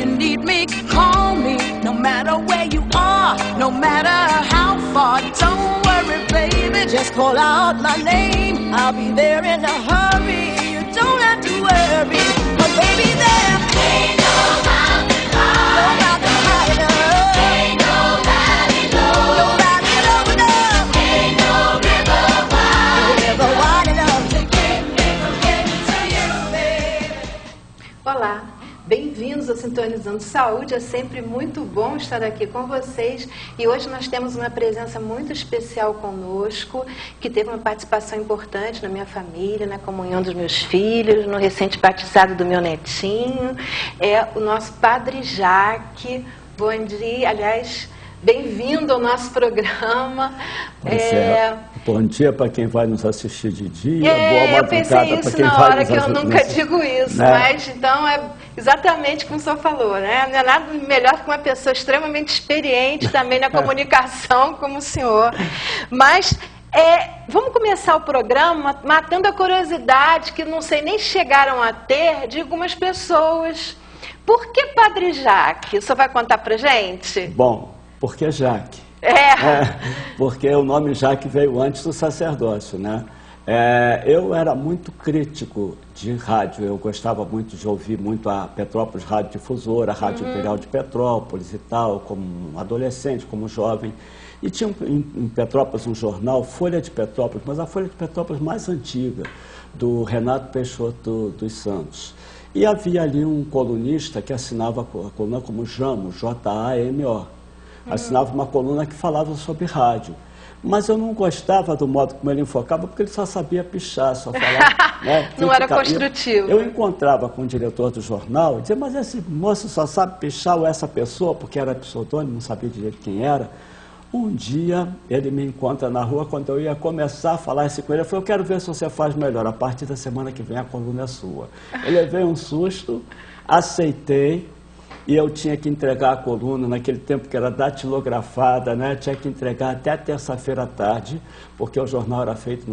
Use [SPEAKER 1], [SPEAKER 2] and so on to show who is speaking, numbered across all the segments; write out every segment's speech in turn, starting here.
[SPEAKER 1] you need me, call me. No matter where you are, no matter how far. Don't worry, baby, just call out my name. I'll be there in a hurry. You don't have to worry, 'cause baby, there ain't no mountain high, no mountain high enough, ain't no valley low, no valley low enough, ain't no river wide, no river wide enough to keep me from getting to you, baby.
[SPEAKER 2] Olá, bem-vindos ao Sintonizando Saúde. É sempre muito bom estar aqui com vocês e hoje nós temos uma presença muito especial conosco, que teve uma participação importante na minha família, na comunhão dos meus filhos, no recente batizado do meu netinho. É o nosso Padre Jaque. Bom dia, aliás, bem-vindo ao nosso programa.
[SPEAKER 3] Bom dia para quem vai nos assistir de dia, boa
[SPEAKER 2] Eu
[SPEAKER 3] madrugada
[SPEAKER 2] pensei isso
[SPEAKER 3] para quem
[SPEAKER 2] na
[SPEAKER 3] vai
[SPEAKER 2] hora
[SPEAKER 3] nos
[SPEAKER 2] que eu
[SPEAKER 3] assistir,
[SPEAKER 2] nunca digo isso,
[SPEAKER 3] né?
[SPEAKER 2] mas então é exatamente como o senhor falou, né? Não é nada melhor que uma pessoa extremamente experiente também na comunicação como o senhor. Mas vamos começar o programa matando a curiosidade que não sei nem chegaram a ter de algumas pessoas. Por que Padre Jaque? O senhor vai contar pra gente?
[SPEAKER 3] Bom, porque Jaque. Porque o nome Jaque veio antes do sacerdócio, né? Eu era muito crítico de rádio, eu gostava muito de ouvir muito a Petrópolis Rádio Difusora, a Rádio Imperial de Petrópolis e tal, como adolescente, como jovem. E tinha em Petrópolis um jornal, Folha de Petrópolis, mas a Folha de Petrópolis mais antiga, do Renato Peixoto dos Santos. E havia ali um colunista que assinava a coluna como Jamo, J-A-M-O. Assinava uma coluna que falava sobre rádio. Mas eu não gostava do modo como ele enfocava, porque ele só sabia pichar, só falar. Né?
[SPEAKER 2] Não era construtivo.
[SPEAKER 3] Eu encontrava com o diretor do jornal e dizia, mas esse moço só sabe pichar ou essa pessoa, porque era pseudônimo, não sabia direito quem era. Um dia ele me encontra na rua, quando eu ia começar a falar isso com ele, eu falei, eu quero ver se você faz melhor, a partir da semana que vem a coluna é sua. Ele levei um susto, aceitei. E eu tinha que entregar a coluna, naquele tempo que era datilografada, né? Tinha que entregar até terça-feira à tarde, porque o jornal era feito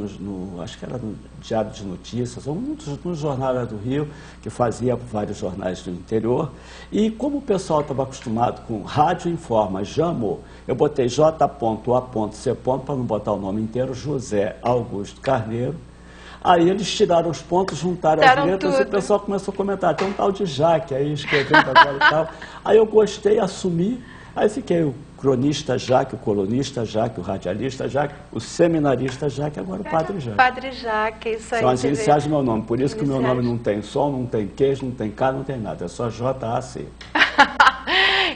[SPEAKER 3] acho que era no Diário de Notícias, ou no Jornal do Rio, que fazia vários jornais do interior. E como o pessoal estava acostumado com rádio informa, Jamo, eu botei J.A.C. para não botar o nome inteiro, José Augusto Carneiro. Aí eles tiraram os pontos, juntaram as letras e o pessoal começou a comentar. Tem um tal de Jaque aí escrevendo agora e tal. Aí eu gostei, assumi, aí fiquei o cronista Jaque, o colunista Jaque, o radialista Jaque, o seminarista Jaque, agora o Padre Jaque.
[SPEAKER 2] Padre Jaque, isso aí.
[SPEAKER 3] São as iniciais do meu nome, por isso que o meu nome não tem sol, não tem queijo, não tem K, não tem nada, é só J-A-C.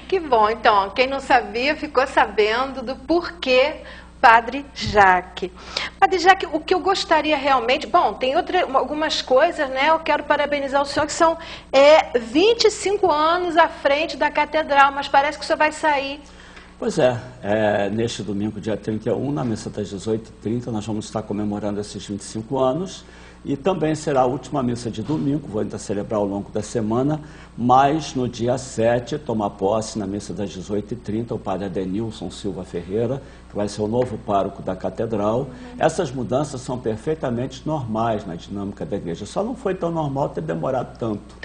[SPEAKER 2] Que bom, então, quem não sabia ficou sabendo do porquê Padre Jaque. Padre Jaque, o que eu gostaria realmente... Bom, tem algumas coisas, né? Eu quero parabenizar o senhor, que são 25 anos à frente da catedral, mas parece que o senhor vai sair.
[SPEAKER 3] Pois neste domingo, dia 31, na missa das 18h30, nós vamos estar comemorando esses 25 anos. E também será a última missa de domingo, vou ainda celebrar ao longo da semana, mas no dia 7, tomar posse na missa das 18h30, o padre Adenilson Silva Ferreira, que vai ser o novo pároco da catedral. Essas mudanças são perfeitamente normais na dinâmica da igreja. Só não foi tão normal ter demorado tanto.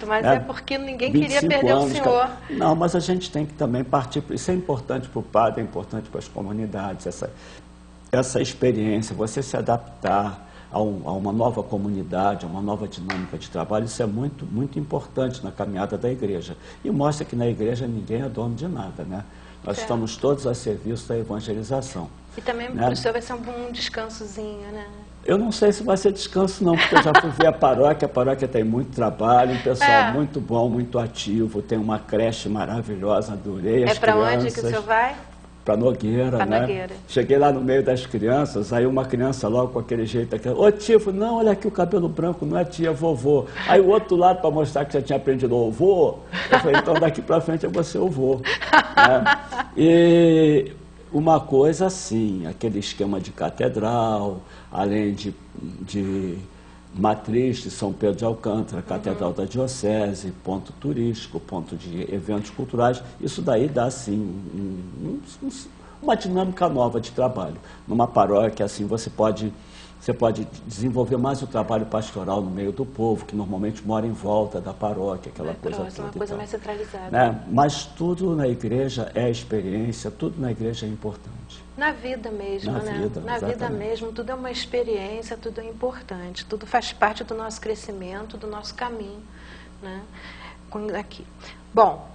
[SPEAKER 2] Mas é porque ninguém queria perder o senhor.
[SPEAKER 3] Não, mas a gente tem que também partir, isso é importante para o padre, é importante para as comunidades, essa experiência, você se adaptar a uma nova comunidade, a uma nova dinâmica de trabalho, isso é muito, muito importante na caminhada da igreja. E mostra que na igreja ninguém é dono de nada, né? Nós estamos todos a serviço da evangelização.
[SPEAKER 2] E também para o senhor vai ser um descansozinho, né?
[SPEAKER 3] Eu não sei se vai ser descanso não, porque eu já fui ver a paróquia tem muito trabalho, um pessoal muito bom, muito ativo, tem uma creche maravilhosa, adorei as crianças. É para onde
[SPEAKER 2] que o senhor vai?
[SPEAKER 3] Para Nogueira, né?
[SPEAKER 2] Nogueira.
[SPEAKER 3] Cheguei lá no meio das crianças, aí uma criança logo com aquele jeito, ô tio, não, olha aqui o cabelo branco, não é tia, é vovô. Aí o outro lado, para mostrar que já tinha aprendido o vô, eu falei, então daqui para frente é você o vô. Né? E uma coisa assim, aquele esquema de catedral, além de matriz de São Pedro de Alcântara, Catedral da Diocese, ponto turístico, ponto de eventos culturais, isso daí dá, sim, uma dinâmica nova de trabalho. Numa paróquia, assim, você pode desenvolver mais o trabalho pastoral no meio do povo, que normalmente mora em volta da paróquia, aquela coisa toda.
[SPEAKER 2] Uma coisa mais centralizada.
[SPEAKER 3] Né? Mas tudo na igreja é experiência, tudo na igreja é importante.
[SPEAKER 2] Na vida mesmo, né? Na vida mesmo, tudo é uma experiência, tudo é importante, tudo faz parte do nosso crescimento, do nosso caminho, né? Aqui. Bom,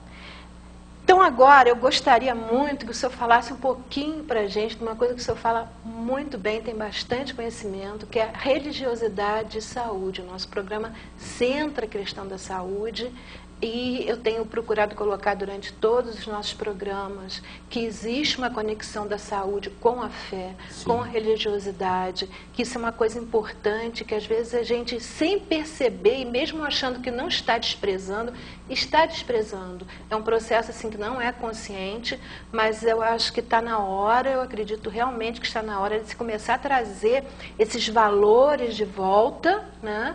[SPEAKER 2] então agora eu gostaria muito que o senhor falasse um pouquinho para a gente de uma coisa que o senhor fala muito bem, tem bastante conhecimento, que é a religiosidade e saúde. O nosso programa centra a questão da saúde e eu tenho procurado colocar durante todos os nossos programas que existe uma conexão da saúde com a fé, sim, com a religiosidade, que isso é uma coisa importante, que às vezes a gente, sem perceber, e mesmo achando que não está desprezando, está desprezando. É um processo assim que não é consciente, mas eu acho que está na hora, eu acredito realmente que está na hora de se começar a trazer esses valores de volta, né?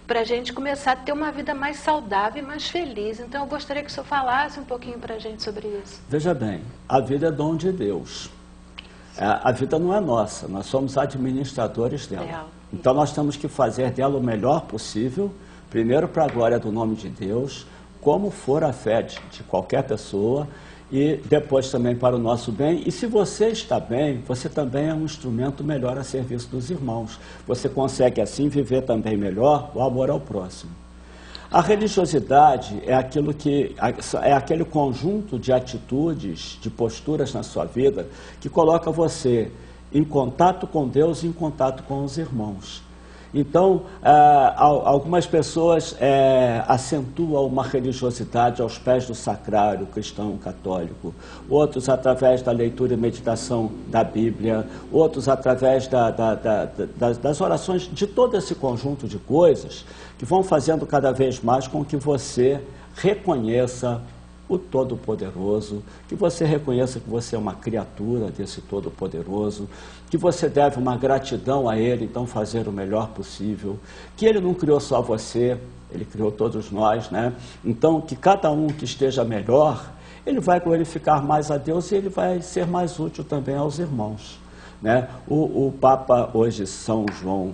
[SPEAKER 2] Para a gente começar a ter uma vida mais saudável e mais feliz. Então, eu gostaria que o senhor falasse um pouquinho para a gente sobre isso.
[SPEAKER 3] Veja bem, a vida é dom de Deus. A vida não é nossa, nós somos administradores dela. Então, nós temos que fazer dela o melhor possível, primeiro para a glória do nome de Deus, como for a fé de qualquer pessoa, e depois também para o nosso bem. E se você está bem, você também é um instrumento melhor a serviço dos irmãos. Você consegue assim viver também melhor o amor ao próximo. A religiosidade é aquele conjunto de atitudes, de posturas na sua vida que coloca você em contato com Deus e em contato com os irmãos. Então, algumas pessoas acentuam uma religiosidade aos pés do sacrário cristão católico, outros através da leitura e meditação da Bíblia, outros através das orações, de todo esse conjunto de coisas que vão fazendo cada vez mais com que você reconheça o Todo-Poderoso, que você reconheça que você é uma criatura desse Todo-Poderoso, que você deve uma gratidão a Ele, então fazer o melhor possível, que Ele não criou só você, Ele criou todos nós, né? Então, que cada um que esteja melhor, ele vai glorificar mais a Deus e ele vai ser mais útil também aos irmãos, né? O Papa hoje, São João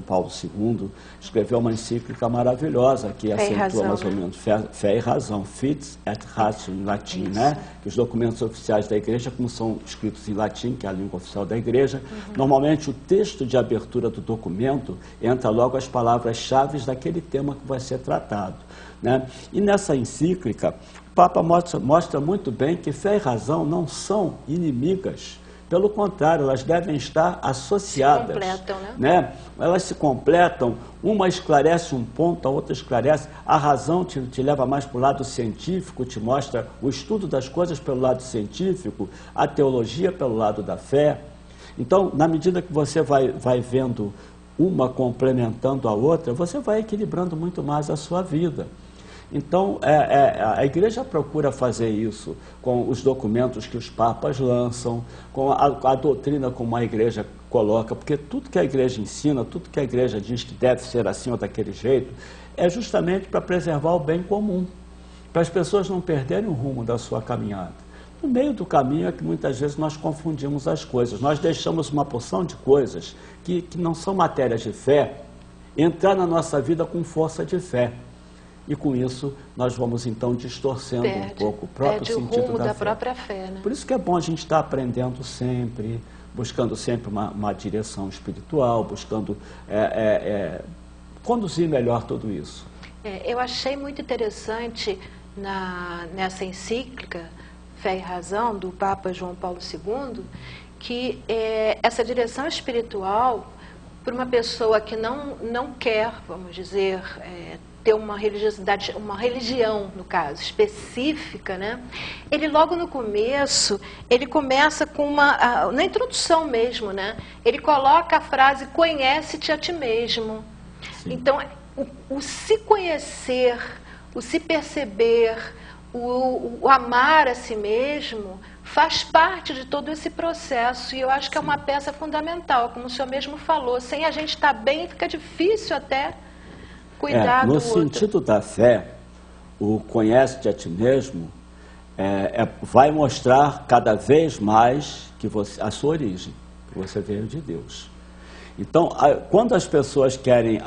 [SPEAKER 3] Paulo II, escreveu uma encíclica maravilhosa que acentua mais ou menos fé e razão, fit et ratio em latim, né? Que os documentos oficiais da igreja, como são escritos em latim, que é a língua oficial da igreja, normalmente o texto de abertura do documento entra logo as palavras-chave daquele tema que vai ser tratado, né? E nessa encíclica, o Papa mostra muito bem que fé e razão não são inimigas. Pelo contrário, elas devem estar associadas. Se completam, né? Elas se completam, uma esclarece um ponto, a outra esclarece. A razão te leva mais para o lado científico, te mostra o estudo das coisas pelo lado científico, a teologia pelo lado da fé. Então, na medida que você vai vendo uma complementando a outra, você vai equilibrando muito mais a sua vida. Então, a igreja procura fazer isso com os documentos que os papas lançam, com a doutrina como a igreja coloca, porque tudo que a igreja ensina, tudo que a igreja diz que deve ser assim ou daquele jeito, é justamente para preservar o bem comum, para as pessoas não perderem o rumo da sua caminhada. No meio do caminho é que muitas vezes nós confundimos as coisas, nós deixamos uma porção de coisas que não são matérias de fé entrar na nossa vida com força de fé. E com isso, nós vamos então distorcendo um pouco o próprio sentido da
[SPEAKER 2] própria fé, né?
[SPEAKER 3] Por isso que é bom a gente estar aprendendo sempre, buscando sempre uma direção espiritual, buscando conduzir melhor tudo isso.
[SPEAKER 2] Eu achei muito interessante nessa encíclica, Fé e Razão, do Papa João Paulo II, que essa direção espiritual, para uma pessoa que não quer, vamos dizer, ter uma religiosidade, uma religião, no caso, específica, né? Ele logo no começo, ele começa com na introdução mesmo, né? Ele coloca a frase, conhece-te a ti mesmo. Sim. Então, o se conhecer, o se perceber, o amar a si mesmo, faz parte de todo esse processo, e eu acho que é uma peça fundamental, como o senhor mesmo falou. Sem a gente estar bem, fica difícil até cuidar do outro.
[SPEAKER 3] No sentido da fé, o conhece-te a ti mesmo vai mostrar cada vez mais que a sua origem, que você veio de Deus. Então, quando as pessoas querem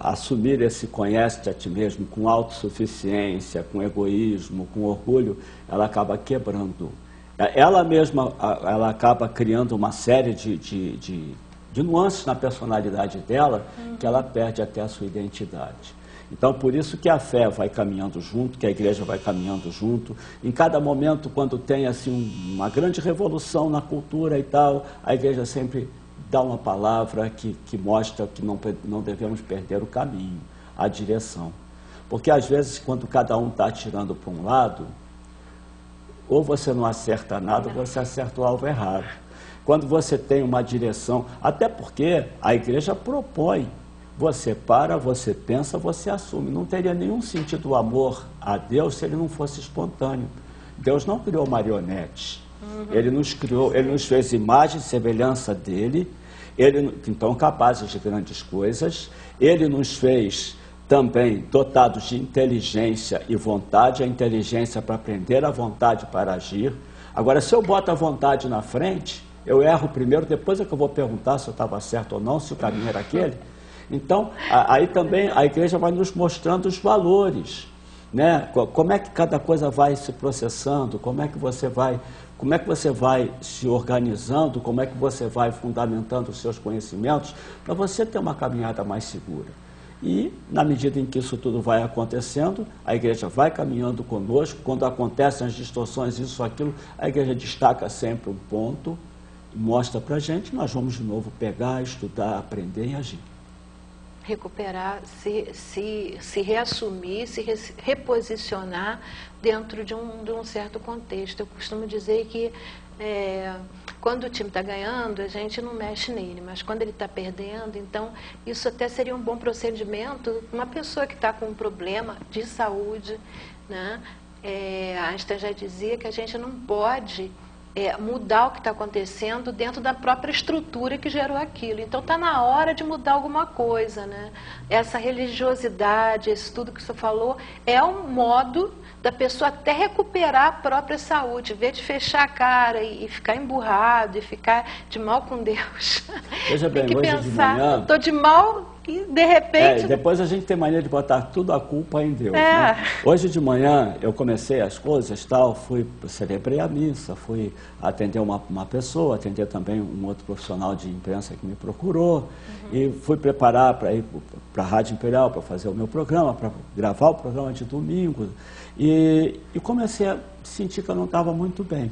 [SPEAKER 3] assumir esse conhece-te a ti mesmo com autossuficiência, com egoísmo, com orgulho, ela acaba quebrando. Ela mesma ela acaba criando uma série de nuances na personalidade dela, que ela perde até a sua identidade. Então, por isso que a fé vai caminhando junto, que a igreja vai caminhando junto. Em cada momento, quando tem assim, uma grande revolução na cultura e tal, a igreja sempre dá uma palavra que mostra que não devemos perder o caminho, a direção. Porque, às vezes, quando cada um está atirando para um lado, ou você não acerta nada, ou você acerta o alvo errado. Quando você tem uma direção, até porque a igreja propõe, você para, você pensa, você assume. Não teria nenhum sentido o amor a Deus se ele não fosse espontâneo. Deus não criou marionetes. Ele nos criou, ele nos fez imagem e semelhança dele, então capazes de grandes coisas. Ele nos fez também dotados de inteligência e vontade, a inteligência para aprender, a vontade para agir. Agora, se eu boto a vontade na frente, eu erro primeiro, depois é que eu vou perguntar se eu estava certo ou não, se o caminho era aquele. Então, aí também a igreja vai nos mostrando os valores, né? Como é que cada coisa vai se processando, como é que você vai se organizando, como é que você vai fundamentando os seus conhecimentos, para você ter uma caminhada mais segura. E, na medida em que isso tudo vai acontecendo, a igreja vai caminhando conosco. Quando acontecem as distorções, isso, aquilo, a igreja destaca sempre um ponto, mostra para a gente, nós vamos de novo pegar, estudar, aprender e agir.
[SPEAKER 2] Recuperar, se reassumir, se reposicionar dentro de um certo contexto. Eu costumo dizer que quando o time está ganhando, a gente não mexe nele, mas quando ele está perdendo, então isso até seria um bom procedimento. Uma pessoa que está com um problema de saúde, né? Einstein já dizia que a gente não pode mudar o que está acontecendo dentro da própria estrutura que gerou aquilo. Então está na hora de mudar alguma coisa, né? Essa religiosidade, esse tudo que você falou, é um modo da pessoa até recuperar a própria saúde, em vez de fechar a cara e ficar emburrado e ficar de mal com Deus.
[SPEAKER 3] Veja bem,
[SPEAKER 2] tem que
[SPEAKER 3] hoje
[SPEAKER 2] pensar,
[SPEAKER 3] de manhã...
[SPEAKER 2] estou de mal e de repente...
[SPEAKER 3] depois a gente tem mania de botar tudo a culpa em Deus. Né? Hoje de manhã eu comecei as coisas, celebrei a missa, fui atender uma pessoa, atender também um outro profissional de imprensa que me procurou, e fui preparar para ir para a Rádio Imperial para fazer o meu programa, para gravar o programa de domingo, e comecei a sentir que eu não estava muito bem.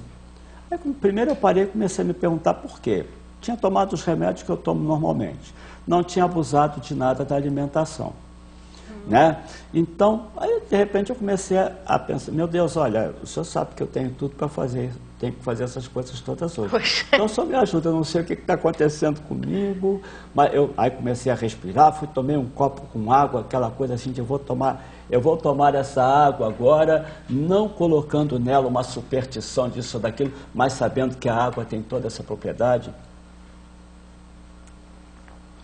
[SPEAKER 3] Aí, primeiro eu parei e comecei a me perguntar por quê. Tinha tomado os remédios que eu tomo normalmente, não tinha abusado de nada da alimentação. Né? Então, aí de repente eu comecei a pensar, meu Deus, olha, o senhor sabe que eu tenho tudo para fazer, tenho que fazer essas coisas todas hoje. Poxa. Então só me ajuda, eu não sei o que está acontecendo comigo, mas aí comecei a respirar, tomei um copo com água, aquela coisa assim de eu vou tomar essa água agora, não colocando nela uma superstição disso ou daquilo, mas sabendo que a água tem toda essa propriedade.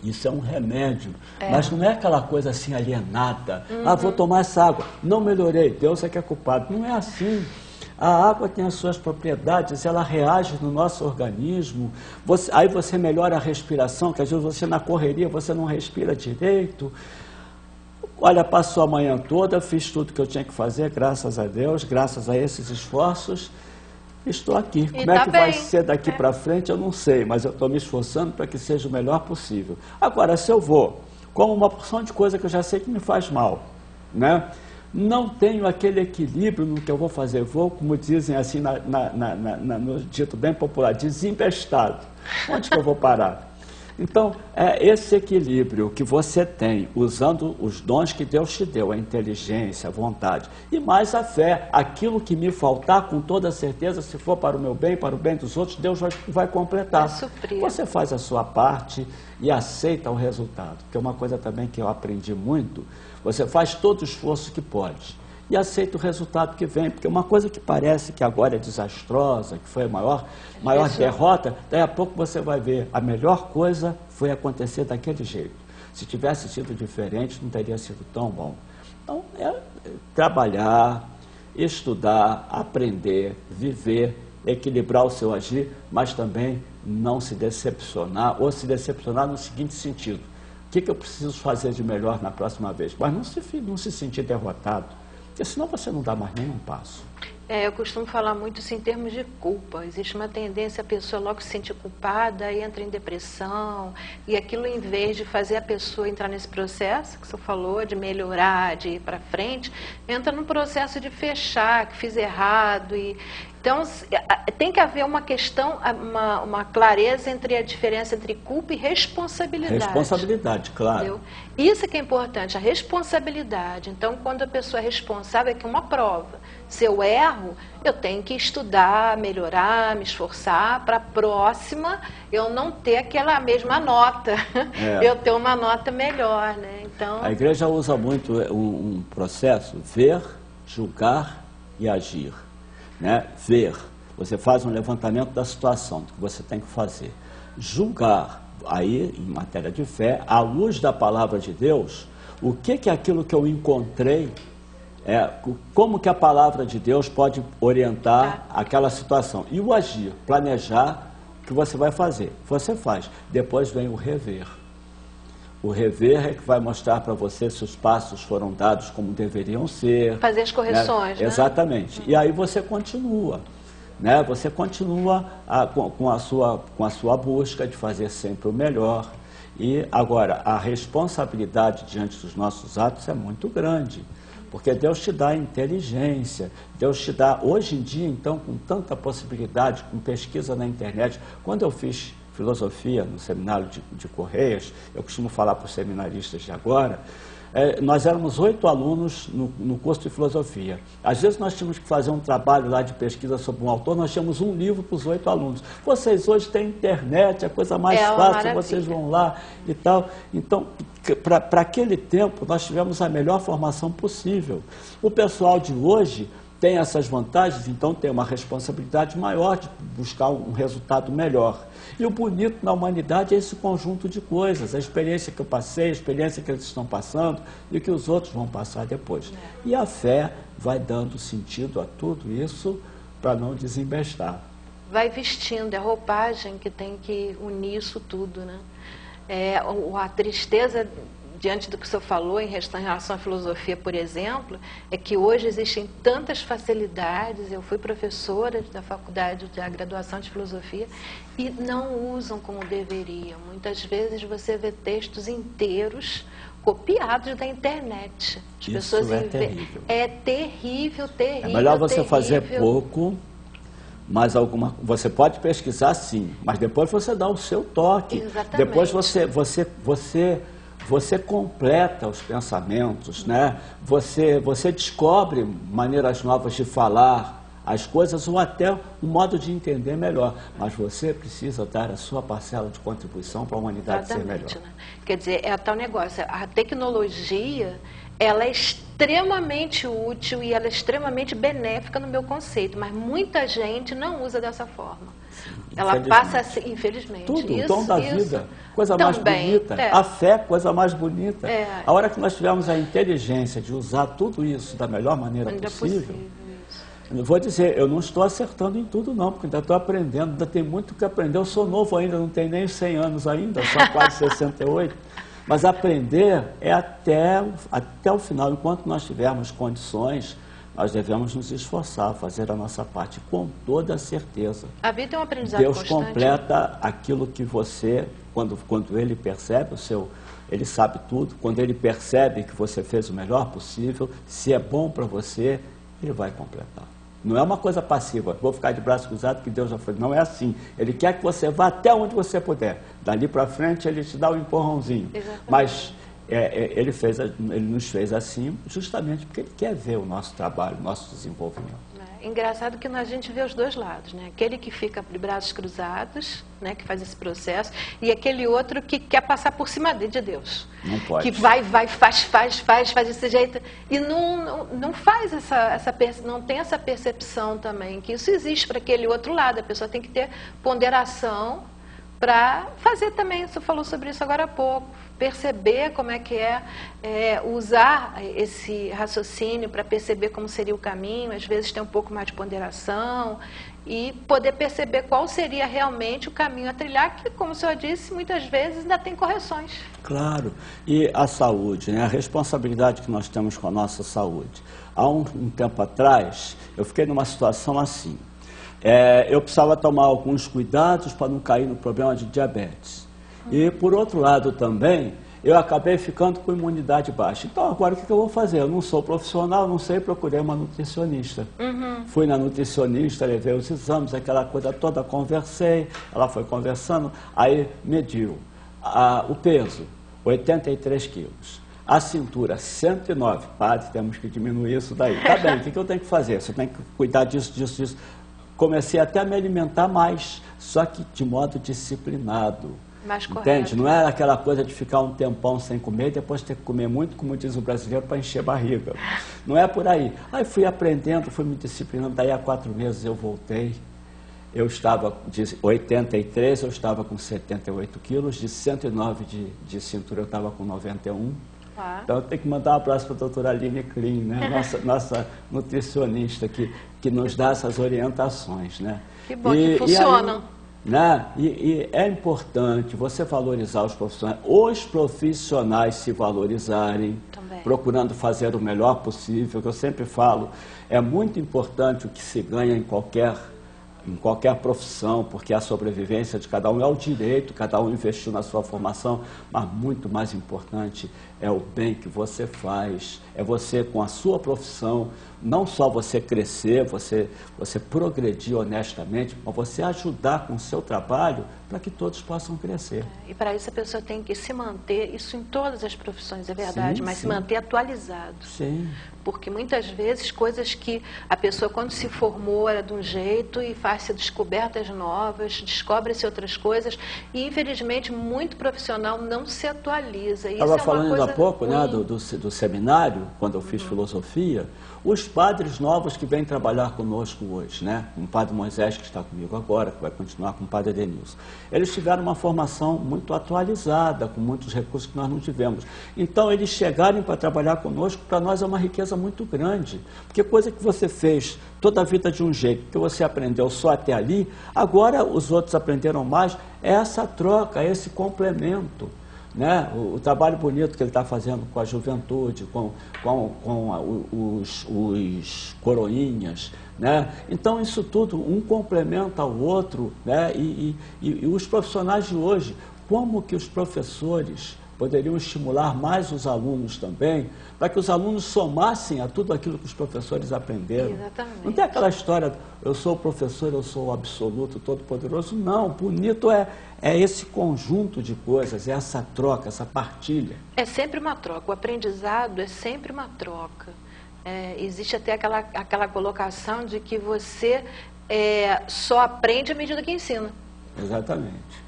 [SPEAKER 3] Isso é um remédio, mas não é aquela coisa assim alienada. Vou tomar essa água, não melhorei, Deus é que é culpado. Não é assim. A água tem as suas propriedades, ela reage no nosso organismo. Aí você melhora a respiração, que às vezes você na correria, você não respira direito. Olha, passou a manhã toda, fiz tudo que eu tinha que fazer, graças a Deus, graças a esses esforços. Estou aqui. Como é que vai ser daqui para frente, eu não sei, mas eu estou me esforçando para que seja o melhor possível. Agora, se eu vou com uma porção de coisa que eu já sei que me faz mal, né? Não tenho aquele equilíbrio no que eu vou fazer, vou, como dizem assim no dito bem popular, desembestado. Onde que eu vou parar? Então, esse equilíbrio que você tem, usando os dons que Deus te deu, a inteligência, a vontade, e mais a fé, aquilo que me faltar, com toda certeza, se for para o meu bem, para o bem dos outros, Deus vai completar.
[SPEAKER 2] Vai suprir.
[SPEAKER 3] Você faz a sua parte e aceita o resultado, que é uma coisa também que eu aprendi muito, você faz todo o esforço que pode. E aceita o resultado que vem, porque uma coisa que parece que agora é desastrosa, que foi a maior derrota, daí a pouco você vai ver, a melhor coisa foi acontecer daquele jeito. Se tivesse sido diferente, não teria sido tão bom. Então, trabalhar, estudar, aprender, viver, equilibrar o seu agir, mas também não se decepcionar, ou se decepcionar no seguinte sentido: o que eu preciso fazer de melhor na próxima vez? Mas não se sentir derrotado, porque senão você não dá mais nenhum passo.
[SPEAKER 2] Eu costumo falar muito isso em termos de culpa. Existe uma tendência a pessoa logo se sentir culpada e entra em depressão, e aquilo, em vez de fazer a pessoa entrar nesse processo que você falou, de melhorar, de ir para frente, entra num processo de fechar, que fiz errado. Então, tem que haver uma questão, uma clareza entre a diferença entre culpa e responsabilidade.
[SPEAKER 3] Responsabilidade, claro.
[SPEAKER 2] Entendeu? Isso que é importante, a responsabilidade. Então, quando a pessoa é responsável, é que uma prova. Se eu erro, eu tenho que estudar, melhorar, me esforçar para a próxima eu não ter aquela mesma nota, eu ter uma nota melhor, né? Então,
[SPEAKER 3] a igreja usa muito um processo: ver, julgar e agir. Né? Ver, você faz um levantamento da situação, do que você tem que fazer. Julgar, aí, em matéria de fé, à luz da palavra de Deus, o que é aquilo que eu encontrei, como que a palavra de Deus pode orientar aquela situação. E o agir, planejar o que você vai fazer. Você faz. Depois vem o rever. O rever é que vai mostrar para você se os passos foram dados como deveriam ser.
[SPEAKER 2] Fazer as correções, né?
[SPEAKER 3] Exatamente. E aí você continua. Né? Você continua com a sua busca de fazer sempre o melhor. E agora, a responsabilidade diante dos nossos atos é muito grande. Porque Deus te dá inteligência, Deus te dá, hoje em dia, então, com tanta possibilidade, com pesquisa na internet. Quando eu fiz filosofia no seminário de Correias, eu costumo falar para os seminaristas de agora, nós éramos 8 alunos no curso de filosofia. Às vezes nós tínhamos que fazer um trabalho lá de pesquisa sobre um autor, nós tínhamos um livro para os 8 alunos. Vocês hoje têm internet, é a coisa mais fácil,
[SPEAKER 2] maravilha.
[SPEAKER 3] Vocês vão lá e tal. Então, para aquele tempo, nós tivemos a melhor formação possível. O pessoal de hoje tem essas vantagens, então tem uma responsabilidade maior de buscar um resultado melhor. E o bonito na humanidade é esse conjunto de coisas, a experiência que eu passei, a experiência que eles estão passando e que os outros vão passar depois. E a fé vai dando sentido a tudo isso para não desembestar.
[SPEAKER 2] Vai vestindo, é a roupagem que tem que unir isso tudo, né? A tristeza diante do que o senhor falou em relação à filosofia, por exemplo, é que hoje existem tantas facilidades. Eu fui professora da faculdade da graduação de filosofia e não usam como deveriam. Muitas vezes você vê textos inteiros copiados da internet. As pessoas
[SPEAKER 3] terrível.
[SPEAKER 2] É terrível, terrível.
[SPEAKER 3] É melhor você
[SPEAKER 2] terrível.
[SPEAKER 3] fazer pouco, mas você pode pesquisar sim, mas depois você dá o seu toque.
[SPEAKER 2] Exatamente.
[SPEAKER 3] Depois você completa os pensamentos, né? Você descobre maneiras novas de falar as coisas ou até um modo de entender melhor. Mas você precisa dar a sua parcela de contribuição para a humanidade ser melhor.
[SPEAKER 2] Né? Quer dizer, é tal negócio. A tecnologia, ela é extremamente útil e ela é extremamente benéfica no meu conceito, mas muita gente não usa dessa forma. Ela passa a ser, infelizmente.
[SPEAKER 3] Tudo, o dom da vida, coisa mais bonita. A fé, coisa mais bonita. A hora que nós tivermos a inteligência de usar tudo isso da melhor maneira possível. Eu vou dizer, eu não estou acertando em tudo não, porque ainda estou aprendendo, ainda tem muito que aprender. Eu sou novo ainda, não tenho nem 100 anos ainda, só quase 68. Mas aprender é até o final. Enquanto nós tivermos condições, nós devemos nos esforçar, fazer a nossa parte com toda certeza.
[SPEAKER 2] A vida é um aprendizado
[SPEAKER 3] Deus
[SPEAKER 2] constante.
[SPEAKER 3] completa aquilo que você, quando ele percebe ele sabe tudo, quando ele percebe que você fez o melhor possível, se é bom para você, ele vai completar. Não é uma coisa passiva, vou ficar de braço cruzado que Deus já foi. Não é assim. Ele quer que você vá até onde você puder. Dali para frente ele te dá um empurrãozinho.
[SPEAKER 2] Exatamente.
[SPEAKER 3] Mas ele nos fez assim justamente porque ele quer ver o nosso trabalho, o nosso desenvolvimento.
[SPEAKER 2] Engraçado que a gente vê os dois lados, né? Aquele que fica de braços cruzados, né? Que faz esse processo, e aquele outro que quer passar por cima de Deus.
[SPEAKER 3] Não pode.
[SPEAKER 2] Que vai, faz desse jeito, e não faz não tem essa percepção também, que isso existe para aquele outro lado. A pessoa tem que ter ponderação para fazer também, você falou sobre isso agora há pouco, perceber como é que usar esse raciocínio para perceber como seria o caminho, às vezes ter um pouco mais de ponderação e poder perceber qual seria realmente o caminho a trilhar, que, como o senhor disse, muitas vezes ainda tem correções.
[SPEAKER 3] Claro, e a saúde, né? A responsabilidade que nós temos com a nossa saúde. Há um tempo atrás, eu fiquei numa situação assim. Eu precisava tomar alguns cuidados para não cair no problema de diabetes. E, por outro lado também, eu acabei ficando com imunidade baixa. Então, agora o que eu vou fazer? Eu não sou profissional, não sei, procurei uma nutricionista. Fui na nutricionista, levei os exames, aquela coisa toda, conversei, ela foi conversando, aí mediu o peso, 83 quilos. A cintura, 109. Padre, temos que diminuir isso daí. Tá bem, o que eu tenho que fazer? Você tem que cuidar disso, disso, disso. Comecei até a me alimentar mais, só que de modo disciplinado.
[SPEAKER 2] Mais correto.
[SPEAKER 3] Entende? Não era aquela coisa de ficar um tempão sem comer e depois ter que comer muito, como diz o brasileiro, para encher a barriga. Não é por aí. Aí fui aprendendo, fui me disciplinando. Daí a 4 meses eu voltei. Eu estava de 83, eu estava com 78 quilos, de 109 de cintura eu estava com 91. Então eu tenho que mandar um abraço para a doutora Aline Klein, né? nossa nutricionista que nos dá essas orientações. Né?
[SPEAKER 2] Que bom que funcionam.
[SPEAKER 3] E é importante você valorizar os profissionais se valorizarem, também, procurando fazer o melhor possível, que eu sempre falo, é muito importante o que se ganha em qualquer profissão, porque a sobrevivência de cada um é o direito, cada um investiu na sua formação, mas muito mais importante é o bem que você faz, é você com a sua profissão, não só você crescer, você progredir honestamente, mas você ajudar com o seu trabalho para que todos possam crescer.
[SPEAKER 2] E para isso a pessoa tem que se manter, isso em todas as profissões, é verdade, mas se manter atualizado.
[SPEAKER 3] Sim.
[SPEAKER 2] Porque muitas vezes coisas que a pessoa quando se formou era de um jeito e faz-se descobertas novas, descobre-se outras coisas e infelizmente muito profissional não se atualiza.
[SPEAKER 3] Estava falando há pouco, né, do seminário, quando eu fiz filosofia, os padres novos que vêm trabalhar conosco hoje, né? O padre Moisés, que está comigo agora, que vai continuar com o padre Denilson. Eles tiveram uma formação muito atualizada, com muitos recursos que nós não tivemos. Então, eles chegarem para trabalhar conosco, para nós é uma riqueza muito grande. Porque coisa que você fez toda a vida de um jeito, que você aprendeu só até ali, agora os outros aprenderam mais, é essa troca, é esse complemento. Né? O trabalho bonito que ele está fazendo com a juventude, com os coroinhas, né? Então isso tudo, um complementa ao outro, né? E os profissionais de hoje, como que os professores poderiam estimular mais os alunos também, para que os alunos somassem a tudo aquilo que os professores aprenderam.
[SPEAKER 2] Exatamente.
[SPEAKER 3] Não tem aquela história, eu sou o professor, eu sou o absoluto, todo-poderoso. Não, bonito é esse conjunto de coisas, é essa troca, essa partilha.
[SPEAKER 2] É sempre uma troca, o aprendizado é sempre uma troca. Existe até aquela colocação de que você só aprende à medida que ensina.
[SPEAKER 3] Exatamente.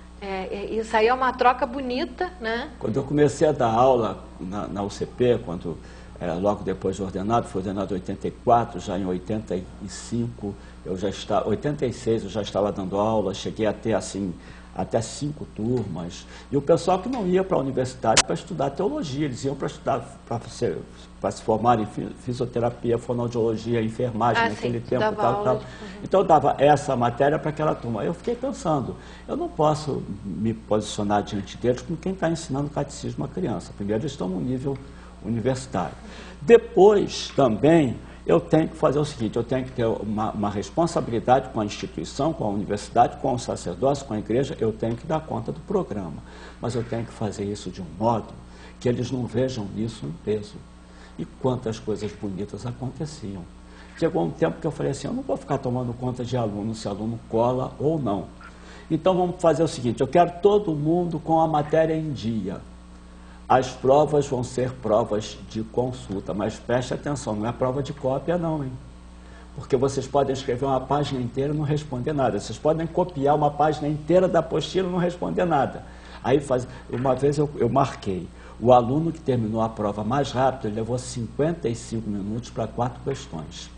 [SPEAKER 2] Isso aí é uma troca bonita, né?
[SPEAKER 3] Quando eu comecei a dar aula na UCP, logo depois de ordenado, fui ordenado em 84, já em 85, 86 eu já estava dando aula, cheguei a ter assim, até 5 turmas. E o pessoal que não ia para a universidade para estudar teologia, eles iam para estudar, para se formar em fisioterapia, fonoaudiologia, enfermagem naquele tempo. Tal. Então eu dava essa matéria para aquela turma. Eu fiquei pensando, eu não posso me posicionar diante deles como quem está ensinando catecismo à criança. Primeiro eles estão no nível universitário. Depois também eu tenho que fazer o seguinte, eu tenho que ter uma responsabilidade com a instituição, com a universidade, com o sacerdócio, com a igreja, eu tenho que dar conta do programa. Mas eu tenho que fazer isso de um modo que eles não vejam nisso um peso. E quantas coisas bonitas aconteciam. Chegou um tempo que eu falei assim, eu não vou ficar tomando conta de aluno, se aluno cola ou não. Então vamos fazer o seguinte, eu quero todo mundo com a matéria em dia. As provas vão ser provas de consulta, mas preste atenção, não é prova de cópia não, hein? Porque vocês podem escrever uma página inteira e não responder nada. Vocês podem copiar uma página inteira da apostila e não responder nada. Aí, uma vez eu marquei, o aluno que terminou a prova mais rápido, ele levou 55 minutos para 4 questões.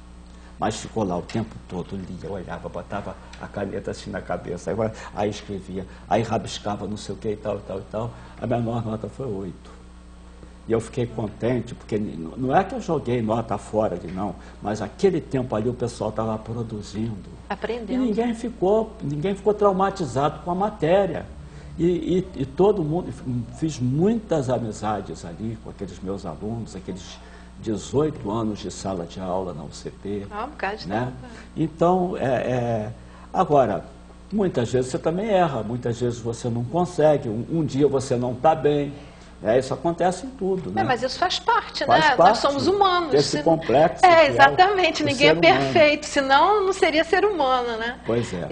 [SPEAKER 3] Mas ficou lá o tempo todo, lia, olhava, botava a caneta assim na cabeça, aí escrevia, aí rabiscava não sei o que e tal, e tal, e tal. A minha maior nota foi 8. E eu fiquei contente, porque não é que eu joguei nota fora de não, mas aquele tempo ali o pessoal estava produzindo.
[SPEAKER 2] Aprendendo.
[SPEAKER 3] E ninguém ficou traumatizado com a matéria. E todo mundo, fiz muitas amizades ali com aqueles meus alunos, aqueles 18 anos de sala de aula na UCP.
[SPEAKER 2] Um bocado de
[SPEAKER 3] né?
[SPEAKER 2] tempo.
[SPEAKER 3] Então, agora, muitas vezes você também erra, muitas vezes você não consegue, um dia você não está bem. Isso acontece em tudo, né?
[SPEAKER 2] Mas isso faz parte,
[SPEAKER 3] faz
[SPEAKER 2] né?
[SPEAKER 3] parte
[SPEAKER 2] Nós somos humanos.
[SPEAKER 3] desse complexo.
[SPEAKER 2] Exatamente. Ninguém é perfeito,
[SPEAKER 3] humano.
[SPEAKER 2] senão não seria ser humano, né?
[SPEAKER 3] Pois é.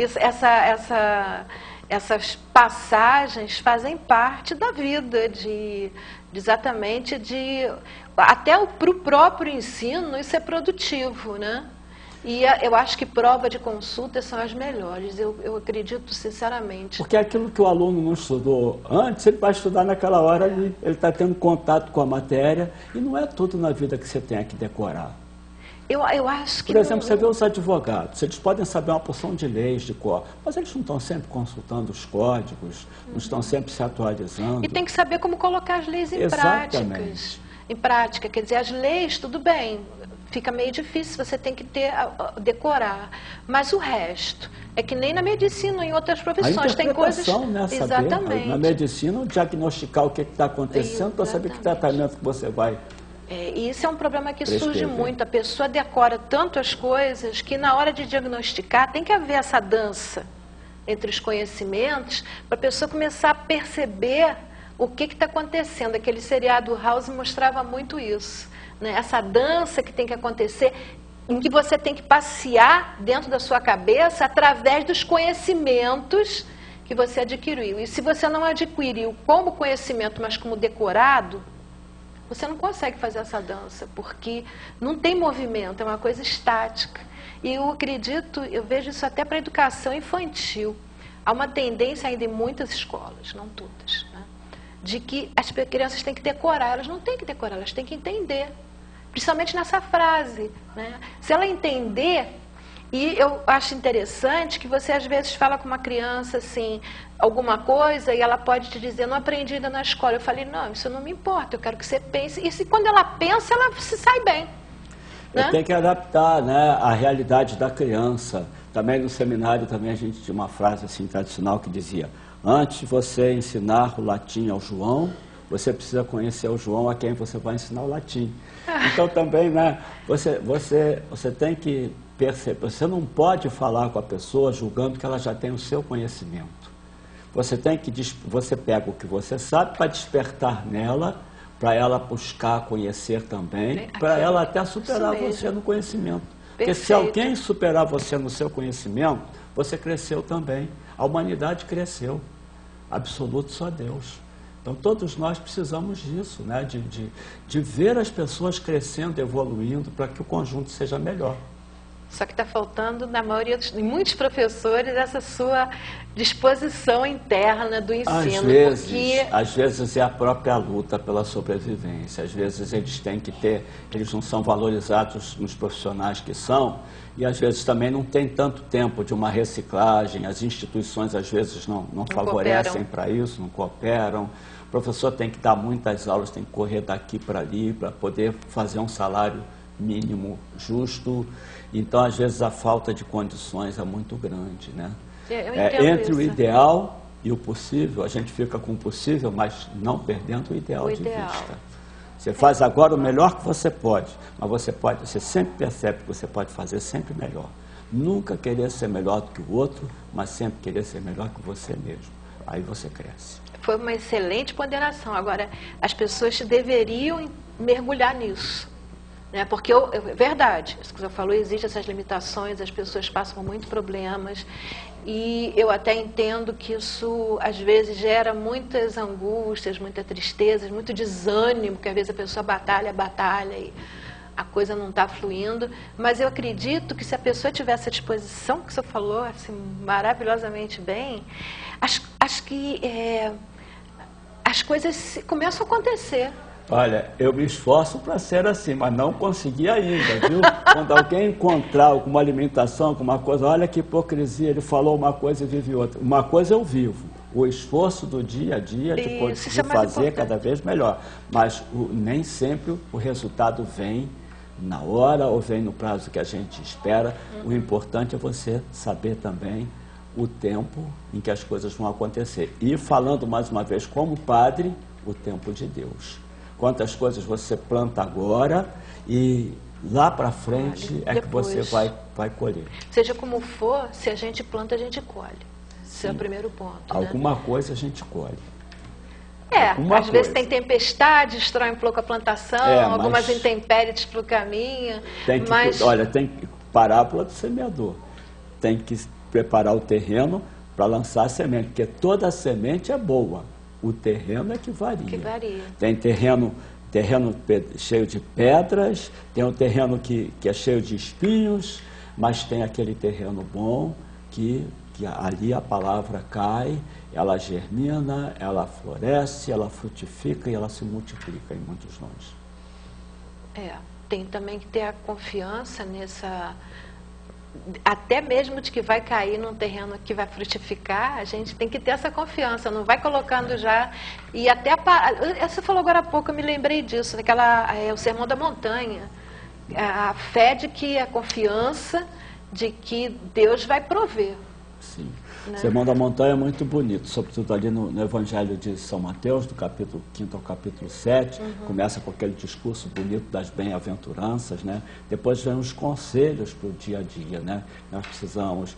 [SPEAKER 2] Essas passagens fazem parte da vida, exatamente até para o próprio ensino isso é produtivo, né? E eu acho que prova de consulta são as melhores, eu acredito sinceramente.
[SPEAKER 3] Porque aquilo que o aluno não estudou antes, ele vai estudar naquela hora ali, ele está tendo contato com a matéria, e não é tudo na vida que você tem que decorar.
[SPEAKER 2] Eu acho que...
[SPEAKER 3] Por exemplo, você vê os advogados, eles podem saber uma porção de leis de cor, mas eles não estão sempre consultando os códigos, não estão sempre se atualizando.
[SPEAKER 2] E tem que saber como colocar as leis em
[SPEAKER 3] Exatamente.
[SPEAKER 2] Em prática, quer dizer, as leis, tudo bem, fica meio difícil, você tem que decorar. Mas o resto, é que nem na medicina, em outras profissões, tem coisas...
[SPEAKER 3] Né,
[SPEAKER 2] Exatamente.
[SPEAKER 3] Na medicina, diagnosticar o que está acontecendo para saber que tratamento que você vai...
[SPEAKER 2] E isso é um problema que surge muito. A pessoa decora tanto as coisas que na hora de diagnosticar tem que haver essa dança entre os conhecimentos para a pessoa começar a perceber o que está acontecendo. Aquele seriado House mostrava muito isso, né? Essa dança que tem que acontecer, em que você tem que passear dentro da sua cabeça através dos conhecimentos que você adquiriu. E se você não adquiriu como conhecimento, mas como decorado, você não consegue fazer essa dança, porque não tem movimento, é uma coisa estática. E eu acredito, eu vejo isso até para a educação infantil. Há uma tendência ainda em muitas escolas, não todas, né, de que as crianças têm que decorar. Elas não têm que decorar, elas têm que entender. Principalmente nessa frase, né? Se ela entender, e eu acho interessante que você às vezes fala com uma criança assim, alguma coisa, e ela pode te dizer, não aprendi ainda na escola. Eu falei, não, isso não me importa, eu quero que você pense. E se quando ela pensa, ela se sai bem. Né?
[SPEAKER 3] Tem que adaptar, né, a realidade da criança. Também no seminário também a gente tinha uma frase assim tradicional que dizia, antes de você ensinar o latim ao João, você precisa conhecer o João a quem você vai ensinar o latim. Então também, né, você tem que perceber, você não pode falar com a pessoa julgando que ela já tem o seu conhecimento. Você pega o que você sabe para despertar nela, para ela buscar conhecer também, para ela até superar você no conhecimento. Porque se alguém superar você no seu conhecimento, você cresceu também. A humanidade cresceu. Absoluto só Deus. Então todos nós precisamos disso, né? de ver as pessoas crescendo, evoluindo, para que o conjunto seja melhor.
[SPEAKER 2] Só que está faltando, na maioria de muitos professores, essa sua disposição interna do ensino.
[SPEAKER 3] Às vezes é a própria luta pela sobrevivência. Às vezes eles não são valorizados nos profissionais que são, e às vezes também não tem tanto tempo de uma reciclagem. As instituições às vezes não favorecem para isso, não cooperam. O professor tem que dar muitas aulas, tem que correr daqui para ali para poder fazer um salário mínimo justo. Então, às vezes, a falta de condições é muito grande, né? Entre o ideal e o possível, a gente fica com o possível, mas não perdendo o ideal de vista. Você faz agora o melhor que você pode, mas você sempre percebe que você pode fazer sempre melhor. Nunca querer ser melhor do que o outro, mas sempre querer ser melhor que você mesmo. Aí você cresce.
[SPEAKER 2] Foi uma excelente ponderação. Agora, as pessoas deveriam mergulhar nisso. Porque, é verdade, isso que você falou, existem essas limitações, as pessoas passam por muitos problemas, e eu até entendo que isso, às vezes, gera muitas angústias, muitas tristezas, muito desânimo, que às vezes a pessoa batalha e a coisa não está fluindo, mas eu acredito que se a pessoa tiver essa disposição que você falou, assim, maravilhosamente bem, acho que as coisas começam a acontecer.
[SPEAKER 3] Olha, eu me esforço para ser assim, mas não consegui ainda, viu? Quando alguém encontrar alguma alimentação, alguma coisa, olha que hipocrisia, ele falou uma coisa e vive outra. Uma coisa eu vivo, o esforço do dia a dia de fazer cada vez melhor. Mas nem sempre o resultado vem na hora ou vem no prazo que a gente espera. O importante é você saber também o tempo em que as coisas vão acontecer. E falando mais uma vez como padre, o tempo de Deus. Quantas coisas você planta agora e lá para frente é que você vai colher.
[SPEAKER 2] Seja como for, se a gente planta, a gente colhe. Esse é o primeiro ponto.
[SPEAKER 3] Alguma coisa a gente colhe.
[SPEAKER 2] Às vezes tem tempestade, destrói um pouco a plantação, algumas intempéries para o caminho.
[SPEAKER 3] Olha, tem parábola do semeador. Tem que preparar o terreno para lançar a semente, porque toda semente é boa. O terreno é que varia. Tem terreno cheio de pedras, tem um terreno que é cheio de espinhos, mas tem aquele terreno bom que ali a palavra cai, ela germina, ela floresce, ela frutifica e ela se multiplica em muitos nós.
[SPEAKER 2] Tem também que ter a confiança nessa... Até mesmo de que vai cair num terreno que vai frutificar, a gente tem que ter essa confiança, não vai colocando já... E até você falou agora há pouco, eu me lembrei disso, o Sermão da Montanha, a fé de que, a confiança de que Deus vai prover.
[SPEAKER 3] Sim. O Sermão da Montanha é muito bonito, sobretudo ali no Evangelho de São Mateus, do capítulo 5 ao capítulo 7, começa com aquele discurso bonito das bem-aventuranças, né? Depois vem os conselhos para o dia a dia, né? Nós precisamos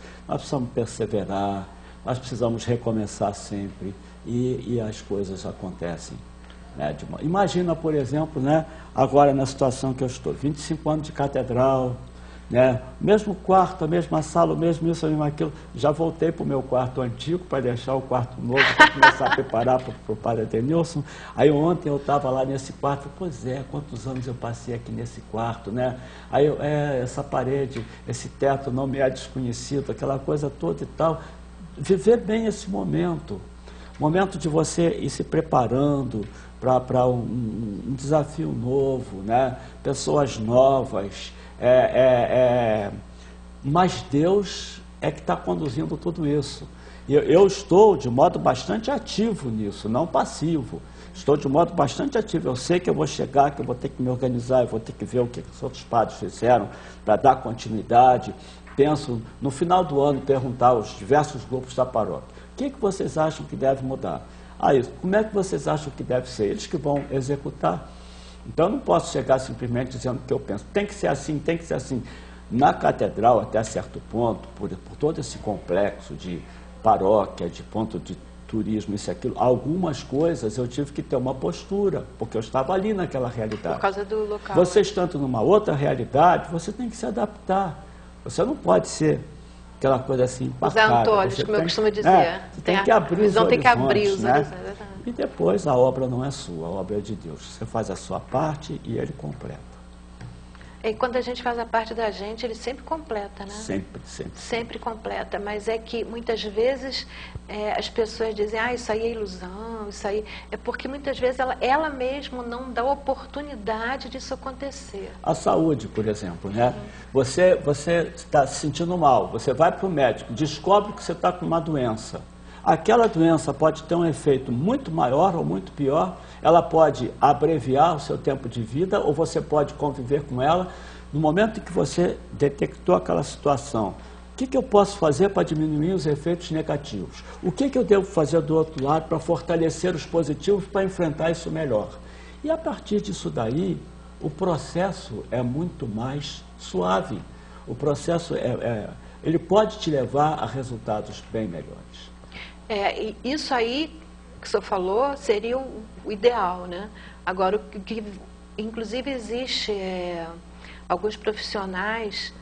[SPEAKER 3] perseverar, nós precisamos recomeçar sempre e as coisas acontecem. Né? Imagina, por exemplo, né? Agora na situação que eu estou, 25 anos de catedral, né? Mesmo quarto, a mesma sala, o mesmo isso, o mesmo aquilo. Já voltei para o meu quarto antigo para deixar o quarto novo, para começar a preparar para o padre Adenilson. Aí ontem eu estava lá nesse quarto, pois é, quantos anos eu passei aqui nesse quarto, né? Aí essa parede, esse teto não me é desconhecido, aquela coisa toda e tal. Viver bem esse momento de você ir se preparando para um desafio novo, né? Pessoas novas. Mas Deus é que está conduzindo tudo isso. Eu estou de modo bastante ativo nisso, não passivo. Estou de modo bastante ativo. Eu sei que eu vou chegar, que eu vou ter que me organizar, eu vou ter que ver o que os outros padres fizeram para dar continuidade. Penso, no final do ano, perguntar aos diversos grupos da paróquia: o que vocês acham que deve mudar? Como é que vocês acham que deve ser? Eles que vão executar. Então, eu não posso chegar simplesmente dizendo o que eu penso. Tem que ser assim, tem que ser assim. Na catedral, até certo ponto, por todo esse complexo de paróquia, de ponto de turismo, isso e aquilo, algumas coisas eu tive que ter uma postura, porque eu estava ali naquela realidade.
[SPEAKER 2] Por causa do local.
[SPEAKER 3] Você estando numa outra realidade, você tem que se adaptar. Você não pode ser aquela coisa assim, empacada.
[SPEAKER 2] Os Antônios, como eu costumo dizer.
[SPEAKER 3] Você tem que abrir os horizontes,
[SPEAKER 2] tem que abrir os horizontes,
[SPEAKER 3] né? E depois a obra não é sua, a obra é de Deus. Você faz a sua parte e Ele completa.
[SPEAKER 2] E quando a gente faz a parte da gente, Ele sempre completa, né?
[SPEAKER 3] Sempre, sempre.
[SPEAKER 2] Sempre completa, mas é que muitas vezes as pessoas dizem, isso aí é ilusão, isso aí... É porque muitas vezes ela mesma não dá oportunidade disso acontecer.
[SPEAKER 3] A saúde, por exemplo, né? Você está se sentindo mal, você vai para o médico, descobre que você está com uma doença. Aquela doença pode ter um efeito muito maior ou muito pior, ela pode abreviar o seu tempo de vida ou você pode conviver com ela. No momento em que você detectou aquela situação, o que eu posso fazer para diminuir os efeitos negativos? O que eu devo fazer do outro lado para fortalecer os positivos, para enfrentar isso melhor? E a partir disso daí, o processo é muito mais suave. O processo ele pode te levar a resultados bem melhores.
[SPEAKER 2] Isso aí que o senhor falou seria o ideal, né? Agora, o que inclusive existe alguns profissionais,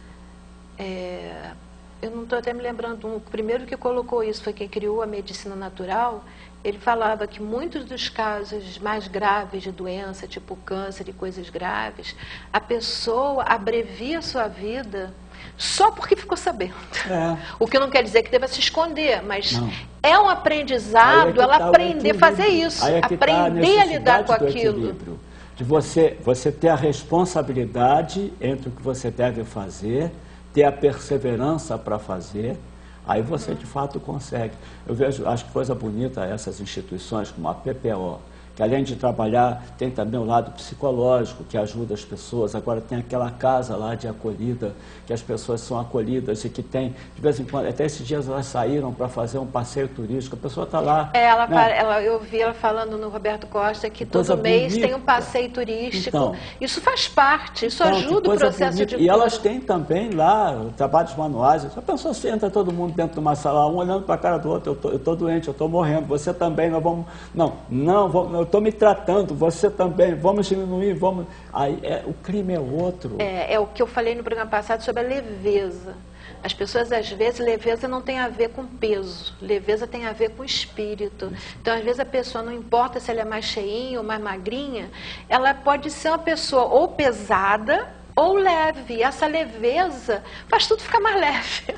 [SPEAKER 2] eu não estou até me lembrando, o primeiro que colocou isso foi quem criou a medicina natural. Ele falava que muitos dos casos mais graves de doença, tipo câncer e coisas graves, a pessoa abrevia a sua vida só porque ficou sabendo. O que não quer dizer que deva se esconder, mas é um aprendizado, ela aprender a fazer isso, aprender a lidar com aquilo.
[SPEAKER 3] de você ter a responsabilidade entre o que você deve fazer, ter a perseverança para fazer, aí você de fato consegue. Eu vejo, acho que coisa bonita essas instituições como a PPO, que além de trabalhar, tem também o lado psicológico, que ajuda as pessoas. Agora tem aquela casa lá de acolhida, que as pessoas são acolhidas e que tem, de vez em quando, até esses dias elas saíram para fazer um passeio turístico, a pessoa está lá.
[SPEAKER 2] Eu vi ela falando no Roberto Costa que todo mês bonita. Tem um passeio turístico. Então, isso faz parte, isso ajuda o processo bonita.
[SPEAKER 3] E elas têm também lá trabalhos manuais. A pessoa senta todo mundo dentro de uma sala, um olhando para a cara do outro, eu estou doente, eu estou morrendo, você também, nós vamos... Eu estou me tratando, você também, vamos diminuir, vamos... Aí, o crime é outro.
[SPEAKER 2] É o que eu falei no programa passado sobre a leveza. As pessoas, às vezes, leveza não tem a ver com peso, leveza tem a ver com espírito. Então, às vezes, a pessoa, não importa se ela é mais cheinha ou mais magrinha, ela pode ser uma pessoa ou pesada ou leve. Essa leveza faz tudo ficar mais leve.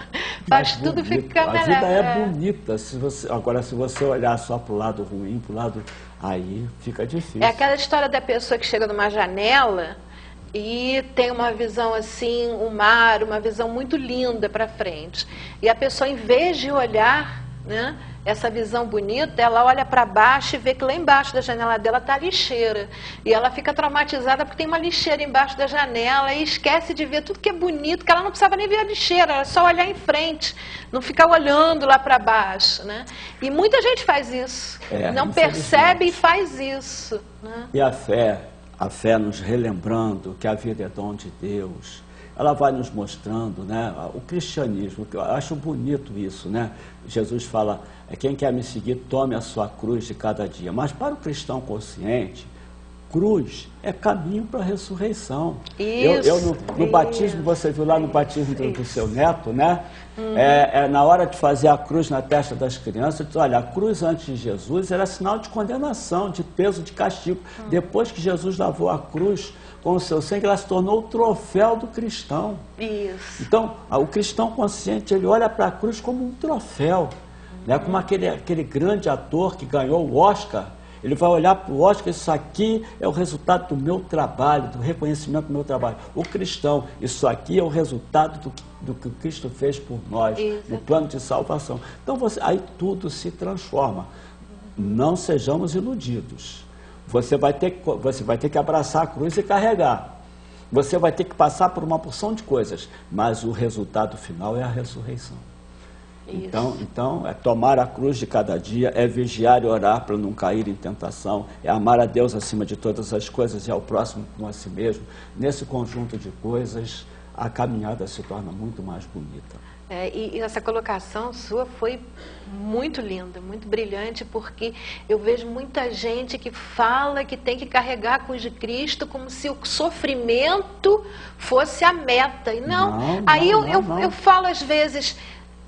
[SPEAKER 2] Faz tudo ficar mais leve.
[SPEAKER 3] A vida é bonita. Agora, se você olhar só para o lado ruim, para o lado... Aí fica difícil.
[SPEAKER 2] É aquela história da pessoa que chega numa janela e tem uma visão assim, um mar, uma visão muito linda para frente. E a pessoa, em vez de olhar, né, essa visão bonita, ela olha para baixo e vê que lá embaixo da janela dela está a lixeira. E ela fica traumatizada porque tem uma lixeira embaixo da janela e esquece de ver tudo que é bonito, que ela não precisava nem ver a lixeira, era só olhar em frente, não ficar olhando lá para baixo, né? E muita gente faz isso, não percebe e faz isso, né?
[SPEAKER 3] E a fé nos relembrando que a vida é dom de Deus, ela vai nos mostrando, né, o cristianismo, que eu acho bonito isso, né? Jesus fala, quem quer me seguir, tome a sua cruz de cada dia. Mas para o cristão consciente, cruz é caminho para a ressurreição. No batismo, você viu lá no batismo do seu neto, né? Na hora de fazer a cruz na testa das crianças, diz, olha, a cruz antes de Jesus era sinal de condenação, de peso, de castigo. Depois que Jesus lavou a cruz com o seu sangue, ela se tornou o troféu do cristão.
[SPEAKER 2] Isso.
[SPEAKER 3] Então, o cristão consciente, ele olha para a cruz como um troféu, né? Como aquele grande ator que ganhou o Oscar. Ele vai olhar para o Oscar, isso aqui é o resultado do meu trabalho, do reconhecimento do meu trabalho. O cristão, isso aqui é o resultado do que Cristo fez por nós, no plano de salvação. Então, aí tudo se transforma. Não sejamos iludidos. Você vai ter que abraçar a cruz e carregar. Você vai ter que passar por uma porção de coisas, mas o resultado final é a ressurreição. Então, é tomar a cruz de cada dia, é vigiar e orar para não cair em tentação, é amar a Deus acima de todas as coisas e ao próximo como a si mesmo. Nesse conjunto de coisas, a caminhada se torna muito mais bonita.
[SPEAKER 2] E essa colocação sua foi muito linda, muito brilhante, porque eu vejo muita gente que fala que tem que carregar a cruz de Cristo como se o sofrimento fosse a meta. E eu falo às vezes...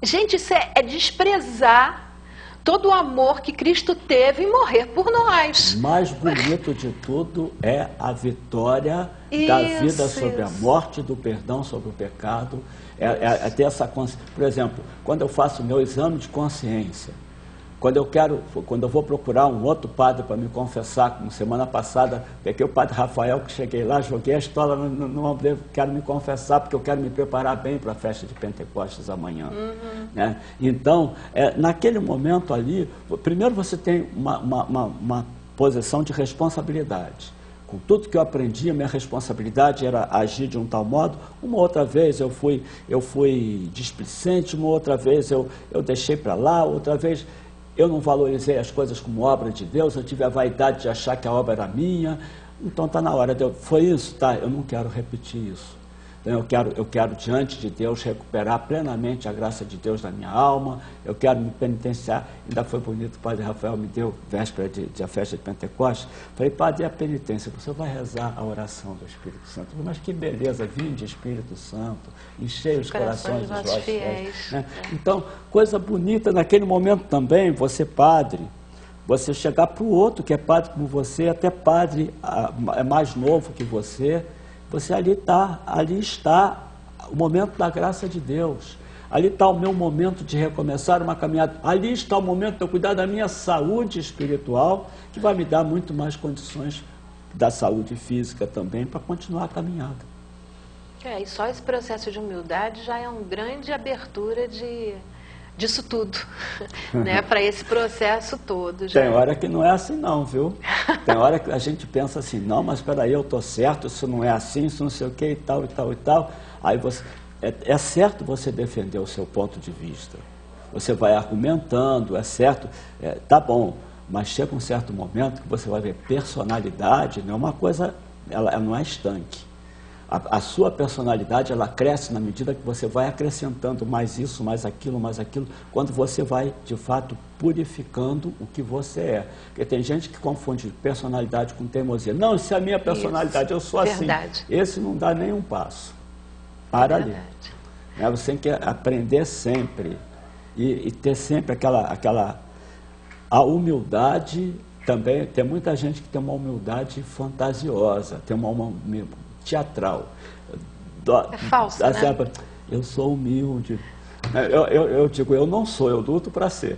[SPEAKER 2] Gente, isso é desprezar todo o amor que Cristo teve em morrer por nós.
[SPEAKER 3] O mais bonito de tudo é a vitória da vida sobre a morte, do perdão sobre o pecado. É ter essa consciência. Por exemplo, quando eu faço o meu exame de consciência, quando eu vou procurar um outro padre para me confessar, como semana passada, peguei o padre Rafael, que cheguei lá, joguei a estola no ombro dele, quero me confessar, porque eu quero me preparar bem para a festa de Pentecostes amanhã. Né? Então, naquele momento ali, primeiro você tem uma posição de responsabilidade. Com tudo que eu aprendi, a minha responsabilidade era agir de um tal modo. Uma outra vez eu fui displicente, uma outra vez eu deixei para lá, outra vez... Eu não valorizei as coisas como obra de Deus, eu tive a vaidade de achar que a obra era minha. Então está na hora foi isso? Tá, eu não quero repetir isso. Então eu quero diante de Deus recuperar plenamente a graça de Deus na minha alma, eu quero me penitenciar. Ainda foi bonito, o padre Rafael me deu, véspera de a festa de Pentecostes, falei, padre, e a penitência? Você vai rezar a oração do Espírito Santo. Mas que beleza, vinde Espírito Santo, enchei os corações dos vossos fiéis. Né? Então, coisa bonita naquele momento também, você padre, você chegar para o outro que é padre como você, até padre é mais novo que você ali está o momento da graça de Deus, ali está o meu momento de recomeçar uma caminhada, ali está o momento de eu cuidar da minha saúde espiritual, que vai me dar muito mais condições da saúde física também, para continuar a caminhada.
[SPEAKER 2] E só esse processo de humildade já é uma grande abertura disso tudo, né? Para esse processo todo. Já.
[SPEAKER 3] Tem hora que não é assim não, viu? Tem hora que a gente pensa assim, não, mas espera aí, eu estou certo, isso não é assim, isso não sei o que e tal, e tal, e tal. Aí você, é certo você defender o seu ponto de vista. Você vai argumentando, é certo, tá bom, mas chega um certo momento que você vai ver personalidade, não é uma coisa, ela não é estanque. A sua personalidade, ela cresce na medida que você vai acrescentando mais isso, mais aquilo, quando você vai, de fato, purificando o que você é. Porque tem gente que confunde personalidade com teimosia. Não, isso é a minha personalidade, eu sou assim. Esse não dá nem um passo. Para ali. Você tem que aprender sempre e ter sempre a humildade também. Tem muita gente que tem uma humildade fantasiosa, tem uma teatral.
[SPEAKER 2] É falso, né?
[SPEAKER 3] Eu sou humilde. Eu digo, eu não sou, eu luto para ser.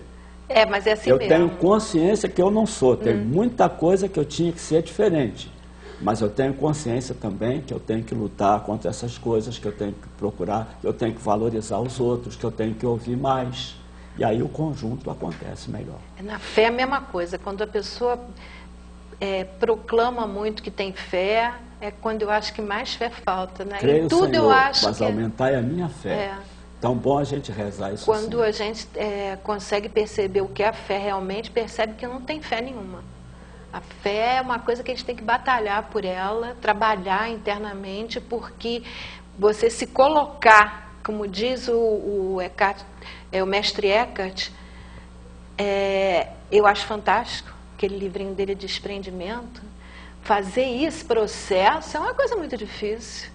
[SPEAKER 2] Mas é assim
[SPEAKER 3] eu
[SPEAKER 2] mesmo.
[SPEAKER 3] Eu tenho consciência que eu não sou. Tem muita coisa que eu tinha que ser diferente. Mas eu tenho consciência também que eu tenho que lutar contra essas coisas, que eu tenho que procurar, que eu tenho que valorizar os outros, que eu tenho que ouvir mais. E aí o conjunto acontece melhor.
[SPEAKER 2] Na fé é a mesma coisa. Quando a pessoa proclama muito que tem fé, é quando eu acho que mais fé falta, né?
[SPEAKER 3] Creio,
[SPEAKER 2] em tudo
[SPEAKER 3] Senhor,
[SPEAKER 2] eu acho
[SPEAKER 3] mas
[SPEAKER 2] que
[SPEAKER 3] aumentai a minha fé. Tão bom a gente rezar isso.
[SPEAKER 2] Quando
[SPEAKER 3] assim.
[SPEAKER 2] a gente consegue perceber o que é a fé realmente, percebe que não tem fé nenhuma. A fé é uma coisa que a gente tem que batalhar por ela, trabalhar internamente, porque você se colocar, como diz o mestre Eckhart, eu acho fantástico, aquele livrinho dele de desprendimento. Fazer esse processo é uma coisa muito difícil,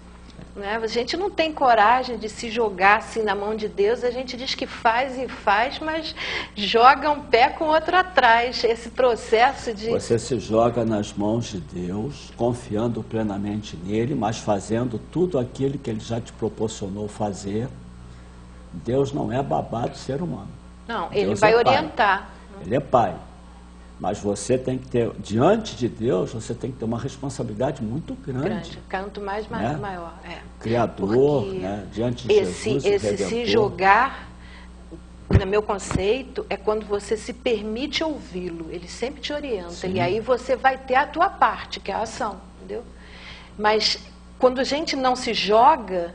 [SPEAKER 2] né? A gente não tem coragem de se jogar assim na mão de Deus, a gente diz que faz e faz, mas joga um pé com o outro atrás. Esse processo de...
[SPEAKER 3] Você se joga nas mãos de Deus, confiando plenamente nele, mas fazendo tudo aquilo que ele já te proporcionou fazer. Deus não é babá do ser humano.
[SPEAKER 2] Não, ele vai orientar.
[SPEAKER 3] Ele é pai. Mas você tem que ter, diante de Deus, você tem que ter uma responsabilidade muito grande.
[SPEAKER 2] Quanto mais, maior.
[SPEAKER 3] Criador, né? Diante de Jesus,
[SPEAKER 2] esse se jogar, no meu conceito, é quando você se permite ouvi-lo. Ele sempre te orienta. Sim. E aí você vai ter a tua parte, que é a ação, entendeu? Mas quando a gente não se joga,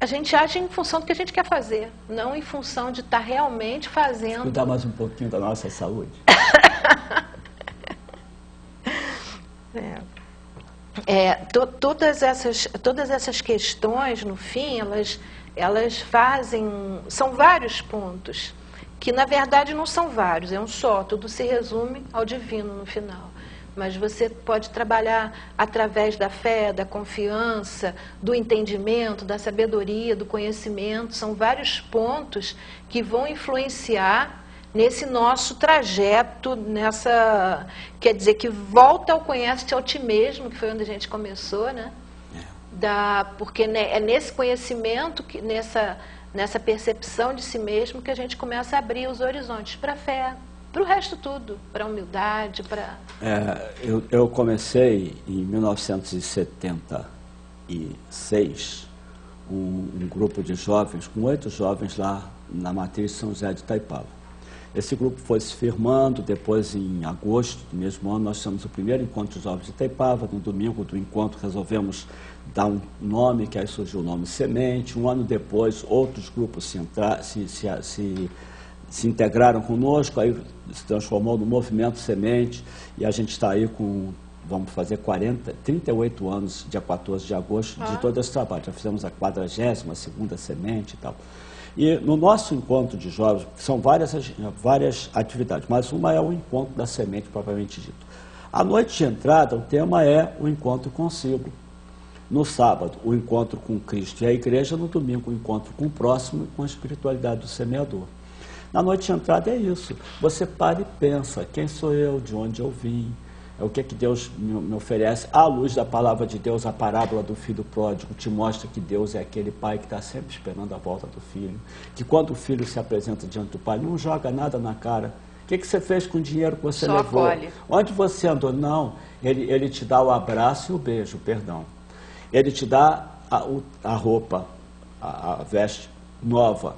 [SPEAKER 2] a gente age em função do que a gente quer fazer, não em função de estar realmente fazendo...
[SPEAKER 3] Cuidar mais um pouquinho da nossa saúde.
[SPEAKER 2] Todas essas questões, no fim, elas fazem... São vários pontos, que na verdade não são vários, é um só, tudo se resume ao divino no final. Mas você pode trabalhar através da fé, da confiança, do entendimento, da sabedoria, do conhecimento. São vários pontos que vão influenciar nesse nosso trajeto, quer dizer, que volta ao conhece-te ao ti mesmo, que foi onde a gente começou, né? Porque é nesse conhecimento, nessa percepção de si mesmo, que a gente começa a abrir os horizontes para a fé, para o resto tudo, para a humildade, para...
[SPEAKER 3] Eu comecei em 1976 um grupo de jovens, com 8 jovens lá na matriz São José de Itaipava. Esse grupo foi se firmando, depois em agosto do mesmo ano nós tivemos o primeiro encontro de jovens de Itaipava. No domingo do encontro resolvemos dar um nome, que aí surgiu o nome Semente. Um ano depois outros grupos se integraram conosco, aí se transformou no Movimento Semente, e a gente está aí vamos fazer 38 anos, dia 14 de agosto, de todo esse trabalho. Já fizemos a 42ª Semente e tal. E no nosso encontro de jovens, são várias atividades, mas uma é o encontro da semente propriamente dito. A noite de entrada, o tema é o encontro consigo. No sábado, o encontro com Cristo e a igreja. No domingo, o encontro com o próximo e com a espiritualidade do semeador. Na noite de entrada é isso. Você para e pensa, quem sou eu, de onde eu vim, o que Deus me oferece. À luz da palavra de Deus, a parábola do filho pródigo te mostra que Deus é aquele pai que está sempre esperando a volta do filho. Que quando o filho se apresenta diante do pai, não joga nada na cara O que você fez com o dinheiro que você
[SPEAKER 2] Só
[SPEAKER 3] levou?
[SPEAKER 2] acolhe.
[SPEAKER 3] Onde você andou? Não, ele te dá o abraço e o beijo, perdão. Ele te dá a roupa, a veste nova,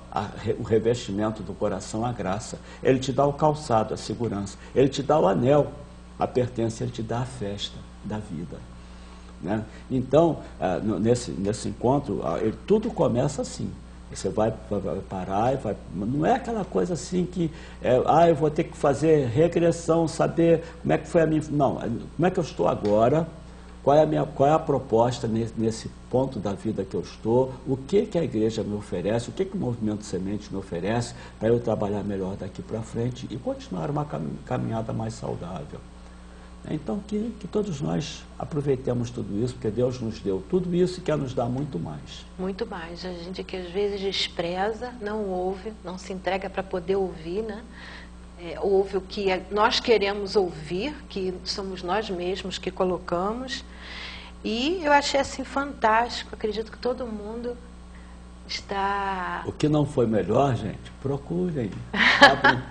[SPEAKER 3] o revestimento do coração, a graça. Ele te dá o calçado, a segurança. Ele te dá o anel, a pertença. Ele te dá a festa da vida. Né? Então, nesse encontro, tudo começa assim. Você vai parar e vai... Não é aquela coisa assim que... eu vou ter que fazer regressão, saber como é que foi a minha... Não, como é que eu estou agora? Qual é a proposta nesse ponto da vida que eu estou? O que a igreja me oferece? O que o Movimento Semente me oferece para eu trabalhar melhor daqui para frente e continuar uma caminhada mais saudável? Então, que todos nós aproveitemos tudo isso, porque Deus nos deu tudo isso e quer nos dar muito mais.
[SPEAKER 2] Muito mais. A gente que às vezes despreza, não ouve, não se entrega para poder ouvir, né? Ouve o que nós queremos ouvir, que somos nós mesmos que colocamos. E eu achei assim fantástico, acredito que todo mundo está...
[SPEAKER 3] O que não foi melhor, gente, procurem.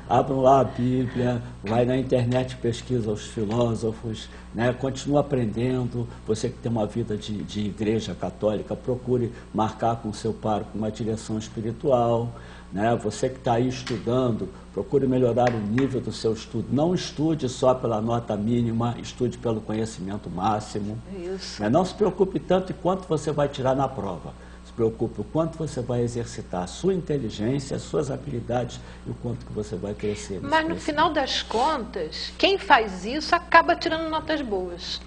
[SPEAKER 3] Abram lá a Bíblia, vai na internet, pesquisa os filósofos, né? Continua aprendendo. Você que tem uma vida de igreja católica, procure marcar com o seu pároco uma direção espiritual. Né? Você que está aí estudando, procure melhorar o nível do seu estudo. Não estude só pela nota mínima, estude pelo conhecimento máximo.
[SPEAKER 2] Isso.
[SPEAKER 3] Não se preocupe tanto em quanto você vai tirar na prova. Se preocupe o quanto você vai exercitar a sua inteligência, as suas habilidades e o quanto que você vai crescer.
[SPEAKER 2] Mas no final das contas, quem faz isso acaba tirando notas boas.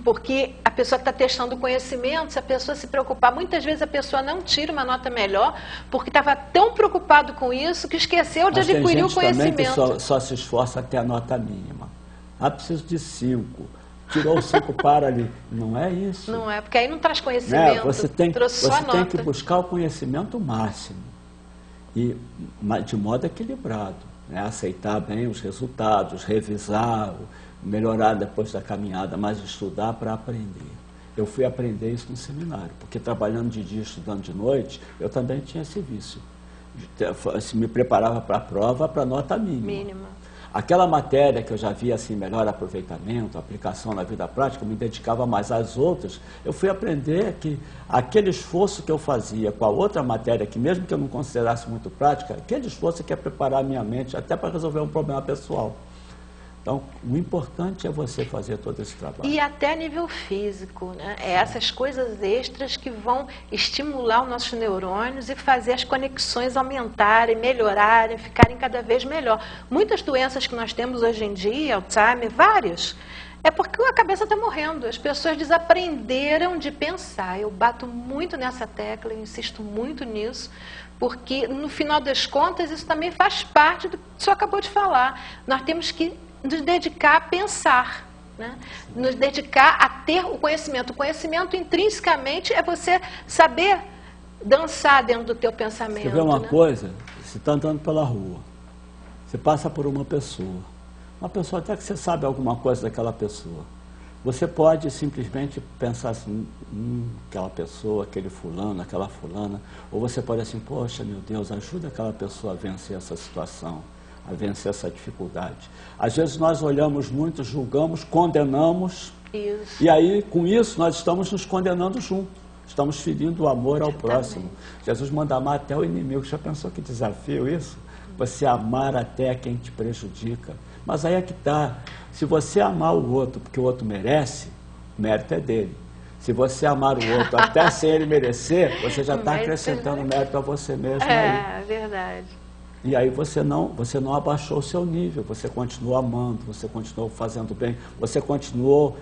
[SPEAKER 2] Porque a pessoa está testando o conhecimento, se a pessoa se preocupar, muitas vezes a pessoa não tira uma nota melhor, porque estava tão preocupado com isso que esqueceu de adquirir o conhecimento.
[SPEAKER 3] Tem gente também que só se esforça até a nota mínima. Preciso de 5. Tirou 5 para ali. Não é isso.
[SPEAKER 2] Não é, porque aí não traz conhecimento,
[SPEAKER 3] Você tem que
[SPEAKER 2] nota.
[SPEAKER 3] buscar o conhecimento máximo, e de modo equilibrado. Né? Aceitar bem os resultados, revisar, melhorar depois da caminhada, mas estudar para aprender. Eu fui aprender isso no seminário, porque trabalhando de dia, estudando de noite, eu também tinha esse vício. Me preparava para a prova, para nota mínima. Aquela matéria que eu já via assim, melhor aproveitamento, aplicação na vida prática, eu me dedicava mais. Às outras, eu fui aprender que aquele esforço que eu fazia com a outra matéria, que mesmo que eu não considerasse muito prática, aquele esforço que ia preparar a minha mente até para resolver um problema pessoal. Então, o importante é você fazer todo esse trabalho.
[SPEAKER 2] E até a nível físico, né? Essas coisas extras que vão estimular os nossos neurônios e fazer as conexões aumentarem, melhorarem, ficarem cada vez melhor. Muitas doenças que nós temos hoje em dia, Alzheimer, várias, é porque a cabeça está morrendo. As pessoas desaprenderam de pensar. Eu bato muito nessa tecla, eu insisto muito nisso, porque no final das contas isso também faz parte do que o senhor acabou de falar. Nós temos que nos dedicar a pensar, né? Nos dedicar a ter o conhecimento. O conhecimento, intrinsecamente, é você saber dançar dentro do teu pensamento.
[SPEAKER 3] Você vê uma coisa, você está andando pela rua, você passa por uma pessoa até que você sabe alguma coisa daquela pessoa. Você pode simplesmente pensar assim, aquela pessoa, aquele fulano, aquela fulana, ou você pode assim, poxa, meu Deus, ajuda aquela pessoa a vencer essa situação, a vencer essa dificuldade. Às vezes nós olhamos muito, julgamos, condenamos,
[SPEAKER 2] isso.
[SPEAKER 3] E aí com isso nós estamos nos condenando junto, estamos ferindo o amor ao próximo. Jesus manda amar até o inimigo. Já pensou que desafio isso? Você amar até quem te prejudica. Mas aí é que está, se você amar o outro porque o outro merece, o mérito é dele. Se você amar o outro até sem ele merecer, você já está acrescentando mérito a você mesmo.
[SPEAKER 2] É verdade.
[SPEAKER 3] E aí você não abaixou o seu nível, você continuou amando, você continuou fazendo bem, você continuou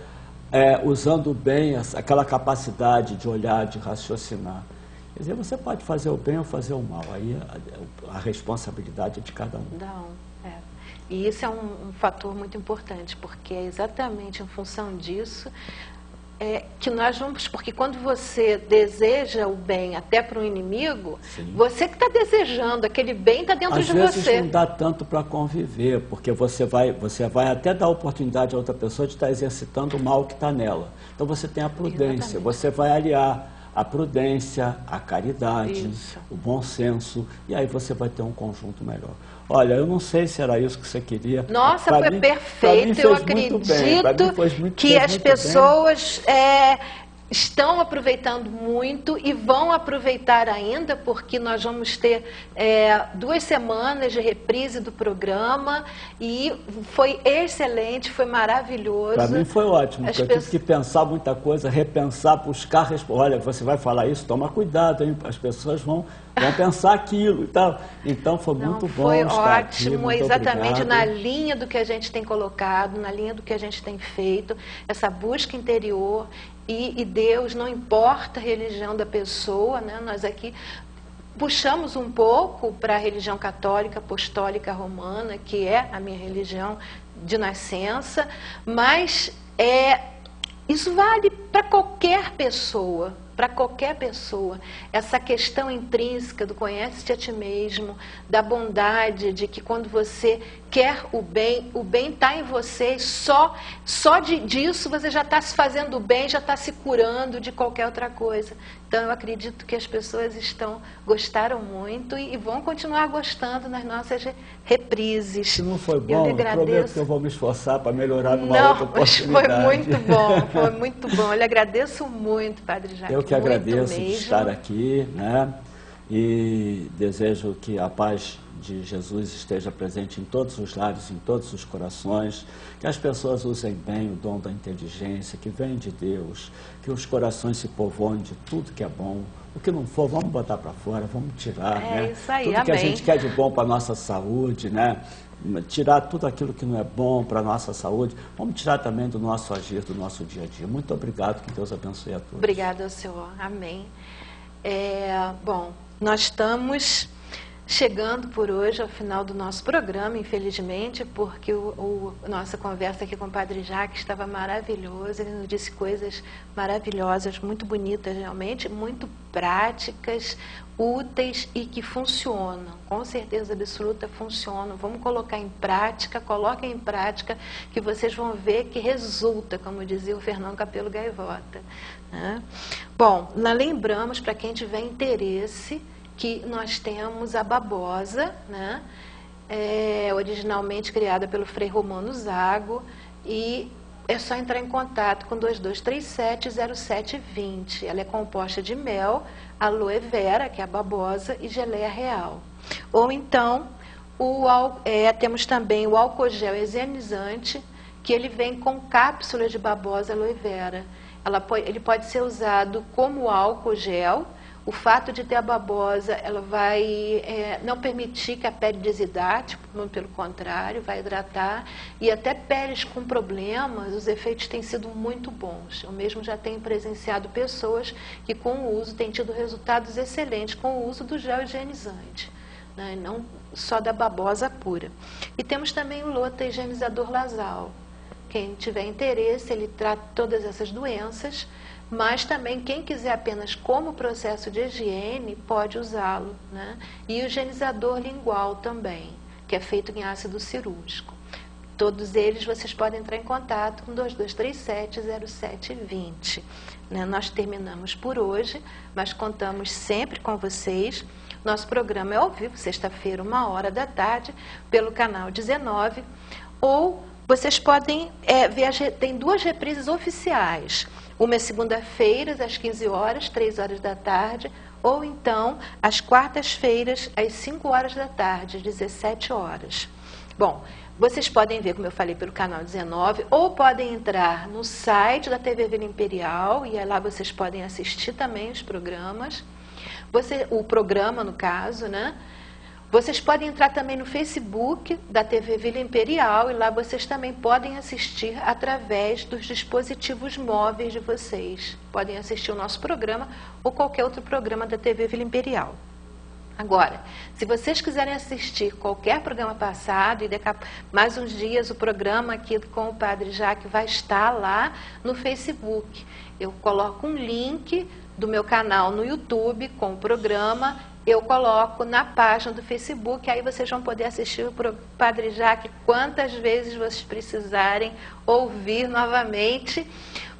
[SPEAKER 3] usando bem aquela capacidade de olhar, de raciocinar. Quer dizer, você pode fazer o bem ou fazer o mal, aí a responsabilidade é de cada um.
[SPEAKER 2] E isso é um fator muito importante, porque é exatamente em função disso que nós vamos... Porque quando você deseja o bem até para o inimigo, sim, você que está desejando, aquele bem está dentro de você.
[SPEAKER 3] Às vezes não dá tanto para conviver, porque você vai até dar oportunidade a outra pessoa de estar exercitando o mal que está nela. Então você tem a prudência, exatamente, você vai aliar a prudência, a caridade,
[SPEAKER 2] Isso.
[SPEAKER 3] o bom senso, e aí você vai ter um conjunto melhor. Olha, eu não sei se era isso que você queria.
[SPEAKER 2] Nossa,
[SPEAKER 3] Pra
[SPEAKER 2] foi
[SPEAKER 3] mim,
[SPEAKER 2] perfeito. Eu acredito que as pessoas estão aproveitando muito e vão aproveitar ainda, porque nós vamos ter 2 semanas de reprise do programa e foi excelente, foi maravilhoso.
[SPEAKER 3] Para mim foi ótimo, porque eu tive que pensar muita coisa, repensar, buscar. Olha, você vai falar isso, toma cuidado, hein? As pessoas vão pensar aquilo e tal. Então foi muito bom.
[SPEAKER 2] Foi
[SPEAKER 3] estar
[SPEAKER 2] ótimo,
[SPEAKER 3] aqui,
[SPEAKER 2] exatamente
[SPEAKER 3] obrigado.
[SPEAKER 2] na linha do que a gente tem colocado, na linha do que a gente tem feito, essa busca interior. E Deus, não importa a religião da pessoa, né? Nós aqui puxamos um pouco para a religião católica, apostólica, romana, que é a minha religião de nascença, mas isso vale para qualquer pessoa. Para qualquer pessoa, essa questão intrínseca do conhece-te a ti mesmo, da bondade, de que quando você quer o bem está em você, só disso você já está se fazendo bem, já está se curando de qualquer outra coisa. Então eu acredito que as pessoas gostaram muito e vão continuar gostando nas nossas reprises.
[SPEAKER 3] Se não foi bom, eu prometo que eu vou me esforçar para melhorar numa outra oportunidade.
[SPEAKER 2] Foi muito bom, foi muito bom. Eu lhe agradeço muito, Padre Jacques.
[SPEAKER 3] Eu que agradeço de estar aqui, né? E desejo que a paz de Jesus esteja presente em todos os lares, em todos os corações, que as pessoas usem bem o dom da inteligência, que vem de Deus, que os corações se povoem de tudo que é bom. O que não for, vamos botar para fora, vamos tirar, né?
[SPEAKER 2] Isso aí,
[SPEAKER 3] tudo
[SPEAKER 2] amém.
[SPEAKER 3] que a gente quer de bom para a nossa saúde, né? Tirar tudo aquilo que não é bom para a nossa saúde, vamos tirar também do nosso agir, do nosso dia a dia. Muito obrigado, que Deus abençoe a todos.
[SPEAKER 2] Obrigada ao Senhor, amém. Bom, nós estamos chegando por hoje ao final do nosso programa, infelizmente, porque nossa conversa aqui com o Padre Jacques estava maravilhosa, ele nos disse coisas maravilhosas, muito bonitas realmente, muito práticas, úteis e que funcionam, com certeza absoluta funcionam. Vamos colocar em prática, coloquem em prática, que vocês vão ver que resulta, como dizia o Fernão Capelo Gaivota, né? Bom, nós lembramos, para quem tiver interesse, que nós temos a babosa, né? Originalmente criada pelo Frei Romano Zago, e é só entrar em contato com 2237-0720. Ela é composta de mel, aloe vera, que é a babosa, e geleia real. Ou então, temos também o álcool gel higienizante, que ele vem com cápsulas de babosa aloe vera. Ele pode ser usado como álcool gel. O fato de ter a babosa, ela vai não permitir que a pele desidrate, pelo contrário, vai hidratar. E até peles com problemas, os efeitos têm sido muito bons. Eu mesmo já tenho presenciado pessoas que com o uso têm tido resultados excelentes com o uso do gel higienizante, né? Não só da babosa pura. E temos também o Lota higienizador Lasal. Quem tiver interesse, ele trata todas essas doenças, mas também quem quiser apenas como processo de higiene pode usá-lo, né? E o higienizador lingual também, que é feito em ácido cirúrgico. Todos eles vocês podem entrar em contato com 2237-0720. Né? Nós terminamos por hoje, mas contamos sempre com vocês. Nosso programa é ao vivo, sexta-feira, 13h, pelo canal 19, ou vocês podem ver, tem 2 reprises oficiais. Uma é segunda-feira, às 15 horas, 3 horas da tarde, ou então, às quartas-feiras, às 5 horas da tarde, às 17 horas. Bom, vocês podem ver, como eu falei, pelo canal 19, ou podem entrar no site da TV Vila Imperial, e lá vocês podem assistir também os programas. O programa, no caso, né? Vocês podem entrar também no Facebook da TV Vila Imperial, e lá vocês também podem assistir através dos dispositivos móveis de vocês. Podem assistir o nosso programa ou qualquer outro programa da TV Vila Imperial. Agora, se vocês quiserem assistir qualquer programa passado, e daqui a mais uns dias o programa aqui com o Padre Jacques vai estar lá no Facebook. Eu coloco um link do meu canal no YouTube com o programa, eu coloco na página do Facebook, aí vocês vão poder assistir o Padre Jacques quantas vezes vocês precisarem ouvir novamente,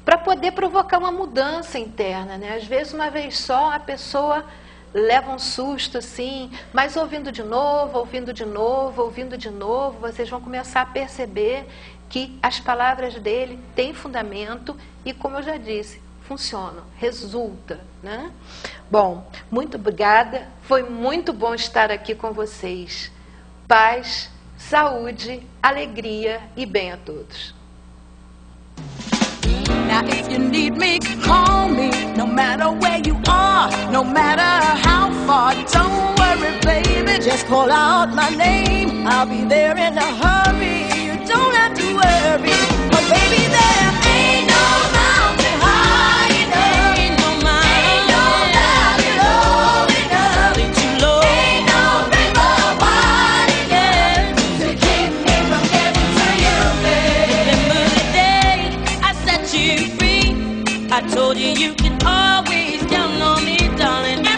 [SPEAKER 2] para poder provocar uma mudança interna, né? Às vezes, uma vez só, a pessoa leva um susto assim, mas ouvindo de novo, ouvindo de novo, ouvindo de novo, vocês vão começar a perceber que as palavras dele têm fundamento e, como eu já disse, funcionam, resulta, né? Bom, muito obrigada, foi muito bom estar aqui com vocês. Paz, saúde, alegria e bem a todos.
[SPEAKER 1] Now if you need me, call me, no matter where you are, no matter how far. Don't worry, baby, just call out my name. I'll be there in a hurry, you don't have to worry. But baby, there ain't no mountain high enough, ain't no valley low enough, ain't no river wide enough to keep me from getting to you, baby. Remember the day I set you free, I told you you can always count on me, darling.